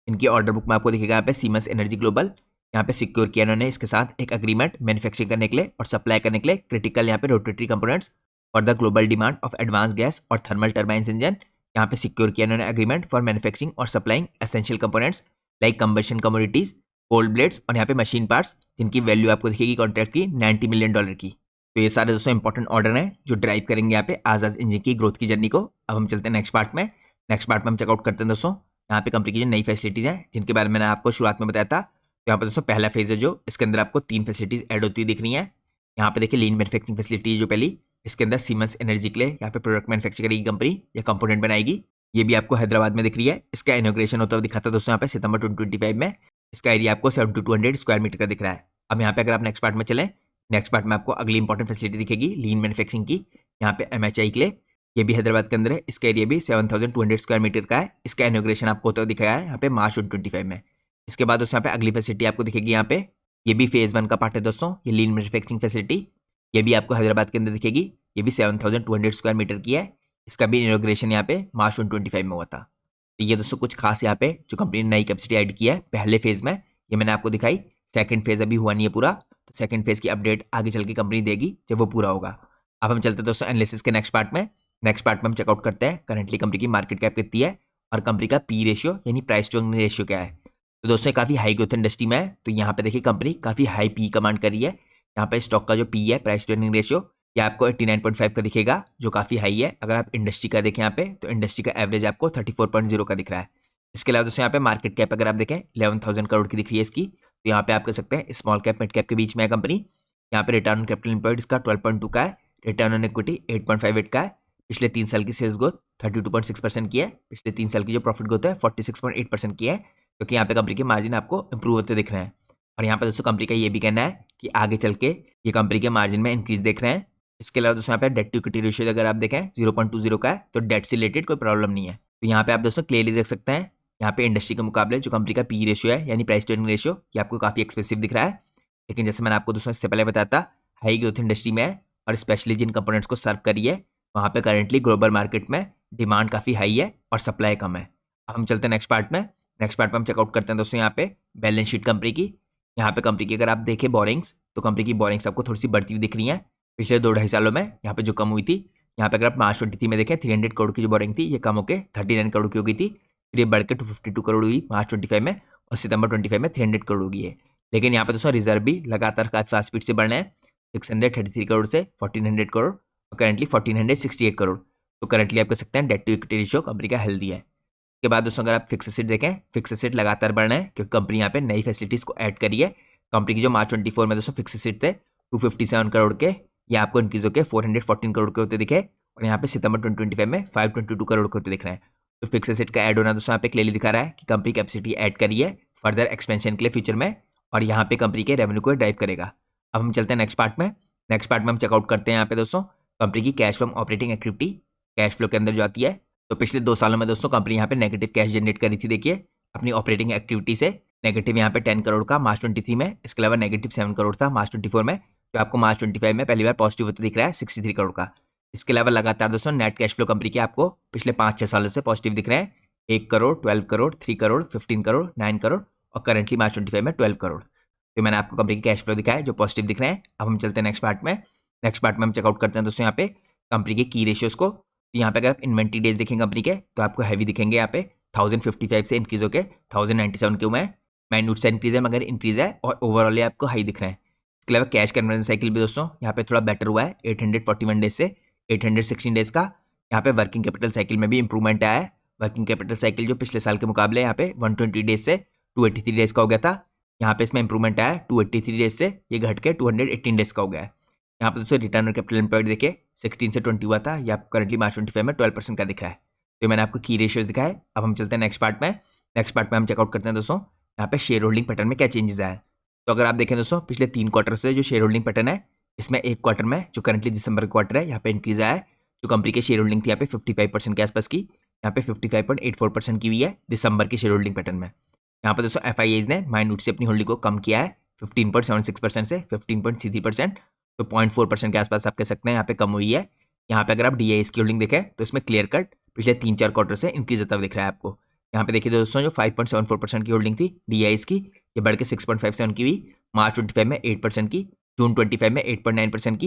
इनकी ऑर्डर बुक में आपको दिखेगा यहाँ पे सीमेंस एनर्जी ग्लोबल, यहाँ पे सिक्योर किया इन्होंने इसके साथ एक एग्रीमेंट मैन्युफैक्चरिंग करने के लिए और सप्लाई करने के लिए क्रिटिकल यहाँ पे rotary components for the global demand of advance gas और थर्मल टर्बाइंस इंजन। यहाँ पे सिक्योर किया इन्होंने एग्रीमेंट फॉर मैन्युफैक्चरिंग और supplying essential components like combustion commodities cold blades और यहाँ पे मशीन पार्ट्स, जिनकी वैल्यू आपको दिखेगी कॉन्ट्रैक्ट की $90 मिलियन की। तो ये सारे दोस्तों इंपॉर्टेंट ऑर्डर हैं जो ड्राइव करेंगे यहाँ पे आजाद इंजन की ग्रोथ की जर्नी को। अब हम चलते हैं नेक्स्ट पार्ट में। नेक्स्ट पार्ट में हम चेकआउट करते हैं दोस्तों यहाँ पे कंपनी की जो नई फैसिलिटीज हैं जिनके बारे में मैंने आपको शुरुआत में बताया था। तो यहाँ पर दोस्तों पहला फेज है जो इसके अंदर आपको 3 फैसिलिटीज ऐड होती दिख रही हैं। यहाँ पे देखिए लीन मैन्युफैक्चरिंग फैसिलिटी जो पहली, इसके अंदर सीमेंस एनर्जी के लिए यहाँ पे प्रोडक्ट मैन्युफैक्चर करेगी कंपनी या कंपोनेंट बनाएगी, ये भी आपको हैदराबाद में दिख रही है। इसका इनॉग्रेशन होता हुआ दिखा था दोस्तों यहाँ पे सितंबर 2025 में। इसका एरिया आपको 7200 स्क्वायर मीटर का दिख रहा है। अब यहाँ पे अगर आप नेक्स्ट पार्ट में चलें, नेक्स्ट पार्ट में आपको अगली इंपॉर्टेंट फैसिलिटी दिखेगी लीन मैन्युफैक्चरिंग की, यहाँ पे MHI के लिए, ये भी हैदराबाद के अंदर है। इसका एरिया भी 7200 स्क्वायर मीटर का है। इसका इनॉग्रेशन आपको होता हुआ दिखाया है यहाँ पे मार्च 2025 में। इसके बाद दोस्तों यहाँ पे अगली फैसिलिटी आपको दिखेगी यहाँ पे, ये भी फेज 1 का पार्ट है दोस्तों, ये लीन मैन्युफैक्चरिंग फैसिलिटी, ये भी आपको हैदराबाद के अंदर दिखेगी, ये भी 7200 स्क्वायर मीटर की है। इसका भी इनॉग्रेशन यहाँ पे मार्च 2025 में हुआ था। तो ये दोस्तों कुछ खास यहाँ पे जो कंपनी ने नई कैपेसिटी ऐड की है पहले फेज में, ये मैंने आपको दिखाई। सेकंड फेज अभी हुआ नहीं है पूरा, तो सेकंड फेज की अपडेट आगे चल के कंपनी देगी जब वो पूरा होगा। अब हम चलते हैं दोस्तों एनालिसिस के नेक्स्ट पार्ट में। नेक्स्ट पार्ट में हम चेकआउट करते हैं करंटली कंपनी की मार्केट कैप कितनी है और कंपनी का पी रेशियो यानी प्राइस टू अर्निंग रेशियो क्या है। तो दोस्तों काफी हाई ग्रोथ इंडस्ट्री में है, तो यहाँ पे देखिए कंपनी काफी हाई पी कमांड कर रही है। यहाँ पे स्टॉक का जो पी है प्राइस टू अर्निंग रेशियो, ये आपको 89.5 का दिखेगा जो काफी हाई है। अगर आप इंडस्ट्री का देखें यहाँ पे, तो इंडस्ट्री का एवरेज आपको 34.0 का दिख रहा है। इसके अलावा दोस्तों यहाँ पे मार्केट कैप अगर आप देखें 11,000 करोड़ की दिख रही है इसकी। तो यहाँ पे आप कह सकते हैं स्मॉल कैप मिड कैप के बीच में है कंपनी। यहाँ पे रिटर्न ऑन कैपिटल एम्प्लॉयड इसका 12.2 का है, रिटर्न ऑन इक्विटी 8.58 का है। पिछले 3 साल की सेल्स ग्रोथ 32.6% की है। पिछले 3 साल की जो प्रॉफिट ग्रोथ है 46.8% की है, क्योंकि यहाँ पे कंपनी के मार्जिन आपको इंप्रूव होते दिख रहे हैं। और यहाँ पे दोस्तों कंपनी का ये भी कहना है कि आगे चल के ये कंपनी के मार्जिन में इंक्रीज देख रहे हैं। इसके अलावा दोस्तों यहाँ पे डेट टू इक्विटी रेशियो अगर आप देखें 0.20 का है, तो डेट से रिलेटेड कोई प्रॉब्लम नहीं है। तो यहाँ पे आप दोस्तों क्लियरली देख सकते हैं यहाँ पे इंडस्ट्री के मुकाबले जो कंपनी का पी रेशियो है यानी प्राइस टू अर्निंग रेशियो, ये आपको काफी एक्सपेंसिव दिख रहा है। लेकिन जैसे मैंने आपको दोस्तों इससे पहले बताया था हाई ग्रोथ इंडस्ट्री में है और स्पेशली जिन कंपोनेंट्स को सर्व करी है वहाँ पे करेंटली ग्लोबल मार्केट में डिमांड काफी हाई है और सप्लाई कम है। अब हम चलते हैं नेक्स्ट पार्ट में। नेक्स्ट पार्ट में हम चेकआउट करते हैं दोस्तों यहाँ पे बैलेंस शीट कंपनी की। यहाँ पे कंपनी की अगर आप देखें बोरिंग्स, तो कंपनी की बोरिंग्स आपको थोड़ी सी बढ़ती हुई दिख रही है पिछले 2-2.5 सालों में। यहाँ पे जो कम हुई थी, यहाँ पे अगर आप मार्च 23 में देखें 300 करोड़ की जो बोरिंग थी ये कम होकर 39 करोड़ की हो गई थी, फिर ये बढ़ के 252 करोड़ हुई मार्च 25 में, और सितंबर 25 में 300 करोड़ हो गई है। लेकिन यहाँ पे दोस्तों रिजर्व भी लगातार काफी फास्ट स्पीड से बढ़ रहे हैं, 633 करोड़ से 1400 करोड़ और करेंटली 1468 करोड़। तो करंटली आप कह सकते हैं debt to equity ratio company का हेल्दी है। उसके बाद दोस्तों अगर आप फिक्स एसेट देखें, फिक्स एसेट लगातार बढ़ रहे हैं क्योंकि कंपनी यहाँ पे नई फैसिलिटीज को ऐड करी है। कंपनी की जो मार्च 24 में दोस्तों फिक्स एसेट थे 257 करोड़ के, ये आपको इंक्रीज होकर 414 करोड़ के होते दिखे, और यहाँ पे सितंबर 2025 में 522 करोड़ के होते दिख रहे हैं। तो फिक्स एसेट का ऐड होना दोस्तों यहाँ पे क्लियरली दिखा रहा है कि कंपनी कैपेसिटी ऐड करी है फर्दर एक्सपेंशन के लिए फ्यूचर में, और यहाँ पे कंपनी के रेवेन्यू को ड्राइव करेगा। अब हम चलते हैं नेक्स्ट पार्ट में। नेक्स्ट पार्ट में हम चेकआउट करते हैं यहाँ पे दोस्तों कंपनी की cash from operating activity, cash flow के अंदर जो आती है। तो पिछले 2 सालों में दोस्तों कंपनी यहाँ पे नेगेटिव कैश जनरेट करी थी देखिए अपनी ऑपरेटिंग एक्टिविटी से, नेगेटिव यहाँ पे 10 करोड़ का मार्च 23 में, इसके अलावा नेगेटिव 7 करोड़ था मार्च 24 में, जो आपको मार्च 25 में पहली बार पॉजिटिव होता दिख रहा है 63 करोड़ का। इसके अलावा लगातार दोस्तों नेट कैश फ्लो कंपनी के आपको पिछले 5-6 सालों से पॉजिटिव दिख रहे हैं, 1 करोड़, 12 करोड़, 3 करोड़, 15 करोड़, 9 करोड़ और करंटली मार्च 25 में 12 करोड़। तो मैंने आपको कंपनी के कैश फ्लो दिखाया जो पॉजिटिव दिख रहे हैं। अब हम चलते हैं नेक्स्ट पार्ट में। नेक्स्ट पार्ट में हम चेकआउट करते हैं दोस्तों यहाँ पे कंपनी के की रेशियोज को। तो यहाँ पे अगर आप इन्वेंट्री डेज देखेंगे कंपनी के तो आपको हैवी दिखेंगे यहाँ पे 1055 से इंक्रीज होकर 1097 के हुए हैं। माइन्यूट से इंक्रीज है मगर इंक्रीज है और ओवरऑल आपको हाई दिख रहे हैं। इसके अलावा कैश कन्वर्जन साइकिल भी दोस्तों यहाँ पे थोड़ा बेटर हुआ है 841 डेज से 816 डेज का। यहाँ पे वर्किंग कैपिटल साइकिल में भी इंप्रूवमेंट आया है। वर्किंग कैपिटल साइकिल जो पिछले साल के मुकाबले यहाँ पे 120 डेज से 283 डेज का हो गया था, यहाँ पे इसमें इंप्रूवमेंट आया 283 डेज से ये घट के 218 डेज का हो गया है। यहाँ पे दोस्तों रिटर्न ऑन कैपिटल एम्प्लॉयड देखिए 16 से 20 हुआ था, या करंटली मार्च 25 में 12% का दिख रहा है। तो मैंने आपको की रेशियोज दिखाया। अब हम चलते हैं नेक्स्ट पार्ट में। नेक्स्ट पार्ट में हम चेकआउट करते हैं दोस्तों यहाँ पे शेयर होल्डिंग पैटर्न में क्या चेंजेस आए। तो अगर आप देखें दोस्तों पिछले 3 क्वार्टर से जो शेयर होल्डिंग पैटर्न है, इसमें एक क्वार्टर में जो करंटली दिसंबर क्वार्टर है यहाँ पे इंक्रीज आया है। जो कंपनी की शेयर होल्डिंग थी यहाँ पे 55% के आसपास की, यहाँ पे 55.84% की हुई है दिसंबर की शेयर होल्डिंग पैटर्न में। यहाँ पर दोस्तों FIAs ने माइन्यूट से अपनी होल्डिंग को कम किया है 15.76% से 15.33%, तो 0.4% के आसपास आप कह सकते हैं यहाँ पे कम हुई है। यहाँ पे अगर आप DIS की होल्डिंग देखें तो इसमें क्लियर कट पिछले 3-4 क्वार्टर से इंक्रीज होता हुआ दिख रहा है आपको। यहाँ पे देखिए दोस्तों जो 5.74% की होल्डिंग थी DIS की, ये बढ़ के 6.57 की हुई, मार्च 25 में 8% की, जून 25 में 8.9% की,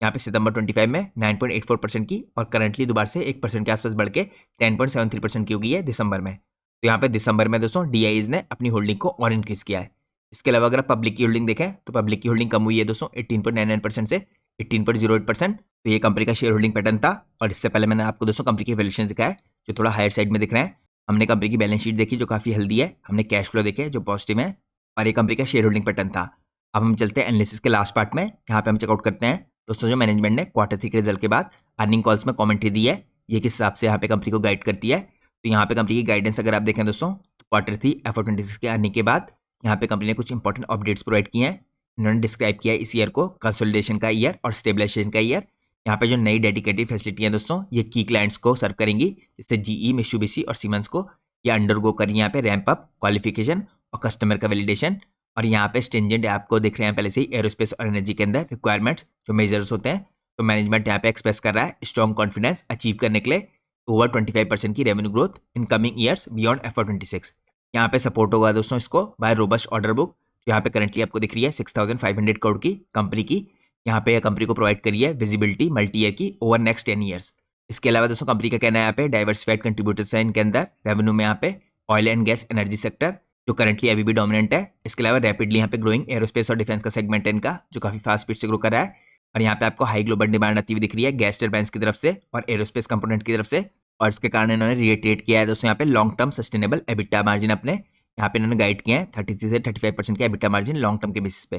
यहाँ पे सितंबर 25 में 9.84% की और करंटली दोबारा से 1% के आसपास बढ़ के 10.73% की हो गई है दिसंबर में। तो यहाँ पे दिसंबर में दोस्तों DIS ने अपनी होल्डिंग को और इंक्रीज किया है। इसके अलावा अगर आप पब्लिक की होल्डिंग देखें तो पब्लिक की होल्डिंग कम हुई है दोस्तों 18.99% से 18.08%। तो ये कंपनी का शेयर होल्डिंग पैटर्न था। और इससे पहले मैंने आपको दोस्तों कंपनी के वैल्यूएशन दिखाया जो थोड़ा हायर साइड में दिख रहे हैं। हमने कंपनी की बैलेंस शीट देखी जो काफी हेल्दी है, हमने कैश फ्लो देखे जो पॉजिटिव है, और ये कंपनी का शेयर होल्डिंग पैटर्न था। अब हम चलते हैं एनालिसिस के लास्ट पार्ट में। यहाँ पे हम चेकआउट करते हैं दोस्तों जो मैनेजमेंट ने Q3 के रिजल्ट के बाद अर्निंग कॉल्स में कमेंट्री दी है, ये किस हिसाब से यहाँ पे कंपनी को गाइड करती है। तो यहाँ पे कंपनी की गाइडेंस अगर आप देखें दोस्तों Q3 FY26 के अर्निंग के बाद यहाँ पे कंपनी ने कुछ इंपॉर्टेंट अपडेट्स प्रोवाइड किए हैं। इन्होंने डिस्क्राइब किया है इस ईयर को कंसोलिडेशन का ईयर और स्टेबलाइजेशन का ईयर। यहाँ पे जो नई डेडिकेटेड फैसिलिटी है दोस्तों ये की क्लाइंट्स को सर्व करेंगी, जैसे GE, मित्सुबिशी और सीमेंस को ये अंडरगो करेंगे यहाँ पे रैंप अप, क्वालिफिकेशन और कस्टमर का वैलिडेशन। और यहाँ पे स्ट्रिंजेंट आपको दिख रहे हैं पहले से ही एरोस्पेस और एनर्जी के अंदर रिक्वायरमेंट्स जो मेजर्स होते हैं। तो मैनेजमेंट यहाँ पे एक्सप्रेस कर रहा है स्ट्रॉन्ग कॉन्फिडेंस अचीव करने के लिए ओवर 25% की revenue growth in coming years beyond FY26। यहाँ पे सपोर्ट होगा दोस्तों इसको बाय रोबस्ट ऑर्डर बुक जो यहाँ पे करंटली आपको दिख रही है 6500 करोड़ की कंपनी की। यहाँ पे कंपनी को प्रोवाइड करी है विजिबिलिटी मल्टी ईयर की ओवर नेक्स्ट 10 ईयर्स। इसके अलावा दोस्तों कंपनी का कहना है यहाँ पे डाइवर्सिफाइड कंट्रीब्यूटर्स है इनके अंदर रेवेन्यू में, यहाँ पे oil and gas energy sector जो करंटली अभी भी डोमिनेंट है। इसके अलावा रैपिडली यहाँ पे ग्रोइंग एरोस्पेस और डिफेंस का सेगमेंट है इनका जो काफी फास्ट स्पीड से ग्रो कर रहा है। और यहाँ पे आपको हाई ग्लोबल डिमांड आती हुई दिख रही है गैस टरबाइन्स की तरफ से और एरोस्पेस कंपोनेंट की तरफ से। और इसके कारण इन्होंने रिएटरेट किया है दोस्तों यहाँ पे long term sustainable EBITDA margin अपने यहाँ पे इन्होंने गाइड किया है 33 से 35% के एबिटा मार्जिन लॉन्ग टर्म के बेसिस पे।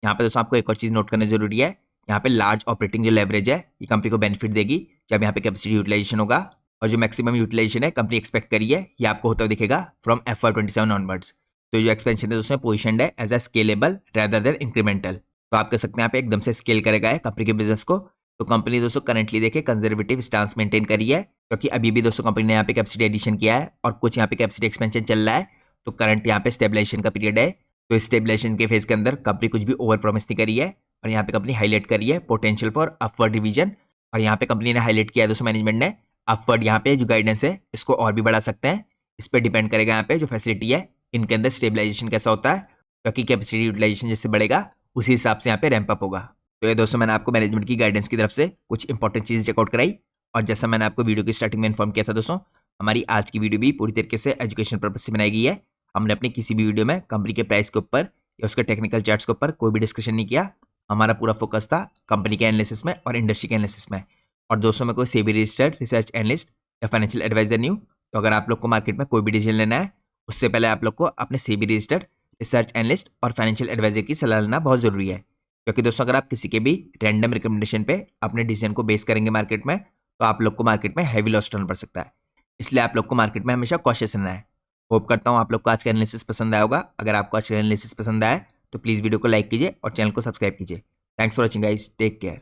यहाँ पे दोस्तों आपको एक और चीज नोट करना जरूरी है, यहाँ पे लार्ज ऑपरेटिंग जो लेवरेज है ये कंपनी को बेनिफिट देगी जब यहाँ पे कैपेसिटी यूटिलाइजेशन होगा। और जो मैक्सिमम यूटिलाइजेशन है कंपनी एक्सपेक्ट करी है ये आपको होता हुआ दिखेगा फ्रॉम FY27 ऑनवर्ड्स। तो जो एक्सपेंशन है दोस्तों पोजिशन है as a scalable rather than incremental. तो आप कह सकते हैं यहाँ पे एकदम से स्केल करेगा है कंपनी के बिजनेस को। तो कंपनी दोस्तों करंटली देखे कंजर्वेटिव स्टांस मेंटेन करी है क्योंकि अभी भी दोस्तों कंपनी ने यहाँ पे कैपेसिटी एडिशन किया है और कुछ यहाँ पे कैपेसिटी एक्सपेंशन चल रहा है। तो करंट यहाँ पे स्टेबलाइजेशन का पीरियड है। तो स्टेबलाइजेशन के फेज के अंदर कंपनी कुछ भी ओवर प्रॉमिस नहीं करी है और यहाँ पे कंपनी हाईलाइट करी है पोटेंशियल फॉर अपवर्ड रिवीजन। और यहाँ पे कंपनी ने हाईलाइट किया है दोस्तों मैनेजमेंट ने अपवर्ड यहाँ पे जो गाइडेंस है इसको और भी बढ़ा सकते हैं। इस पर डिपेंड करेगा यहाँ पे जो फैसिलिटी है इनके अंदर स्टेबलाइजेशन कैसा होता है, क्योंकि कैपेसिटी यूटिलाइजेशन जैसे बढ़ेगा उसी हिसाब से यहाँ पे रैंप अप होगा। तो ये दोस्तों मैंने आपको मैनेजमेंट की गाइडेंस की तरफ से कुछ इंपॉर्टेंट चीज़ चेकआउट कराई। और जैसा मैंने आपको वीडियो की स्टार्टिंग में इन्फॉर्म किया था दोस्तों हमारी आज की वीडियो भी पूरी तरीके से एजुकेशन पर्पज से बनाई गई है। हमने अपनी किसी भी वीडियो में कंपनी के प्राइस के ऊपर या उसके टेक्निकल चार्ट्स के ऊपर कोई भी डिस्कशन नहीं किया। हमारा पूरा फोकस था कंपनी के एनालिसिस में और इंडस्ट्री के एनालिसिस में। और दोस्तों मैं कोई सेबी रजिस्टर्ड रिसर्च एनालिस्ट या फाइनेंशियल एडवाइजर नहीं हूँ। तो अगर आप लोग को मार्केट में कोई भी डिसीजन लेना है उससे पहले आप लोग को अपने सेबी रजिस्टर्ड रिसर्च एनालिस्ट और फाइनेंशियल एडवाइजर की सलाह लेना बहुत जरूरी है। क्योंकि दोस्तों अगर आप किसी के भी रैंडम रिकमेंडेशन पे अपने डिसीजन को बेस करेंगे मार्केट में तो आप लोग को मार्केट में हैवी लॉस टर्न पड़ सकता है। इसलिए आप लोग को मार्केट में हमेशा कॉशियस रहना है। होप करता हूँ आप लोग को आज का एनालिसिस पसंद आया होगा। अगर आपको आज का एनालिसिस पसंद आया तो प्लीज़ वीडियो को लाइक कीजिए और चैनल को सब्सक्राइब कीजिए। Thanks for watching guys, take care.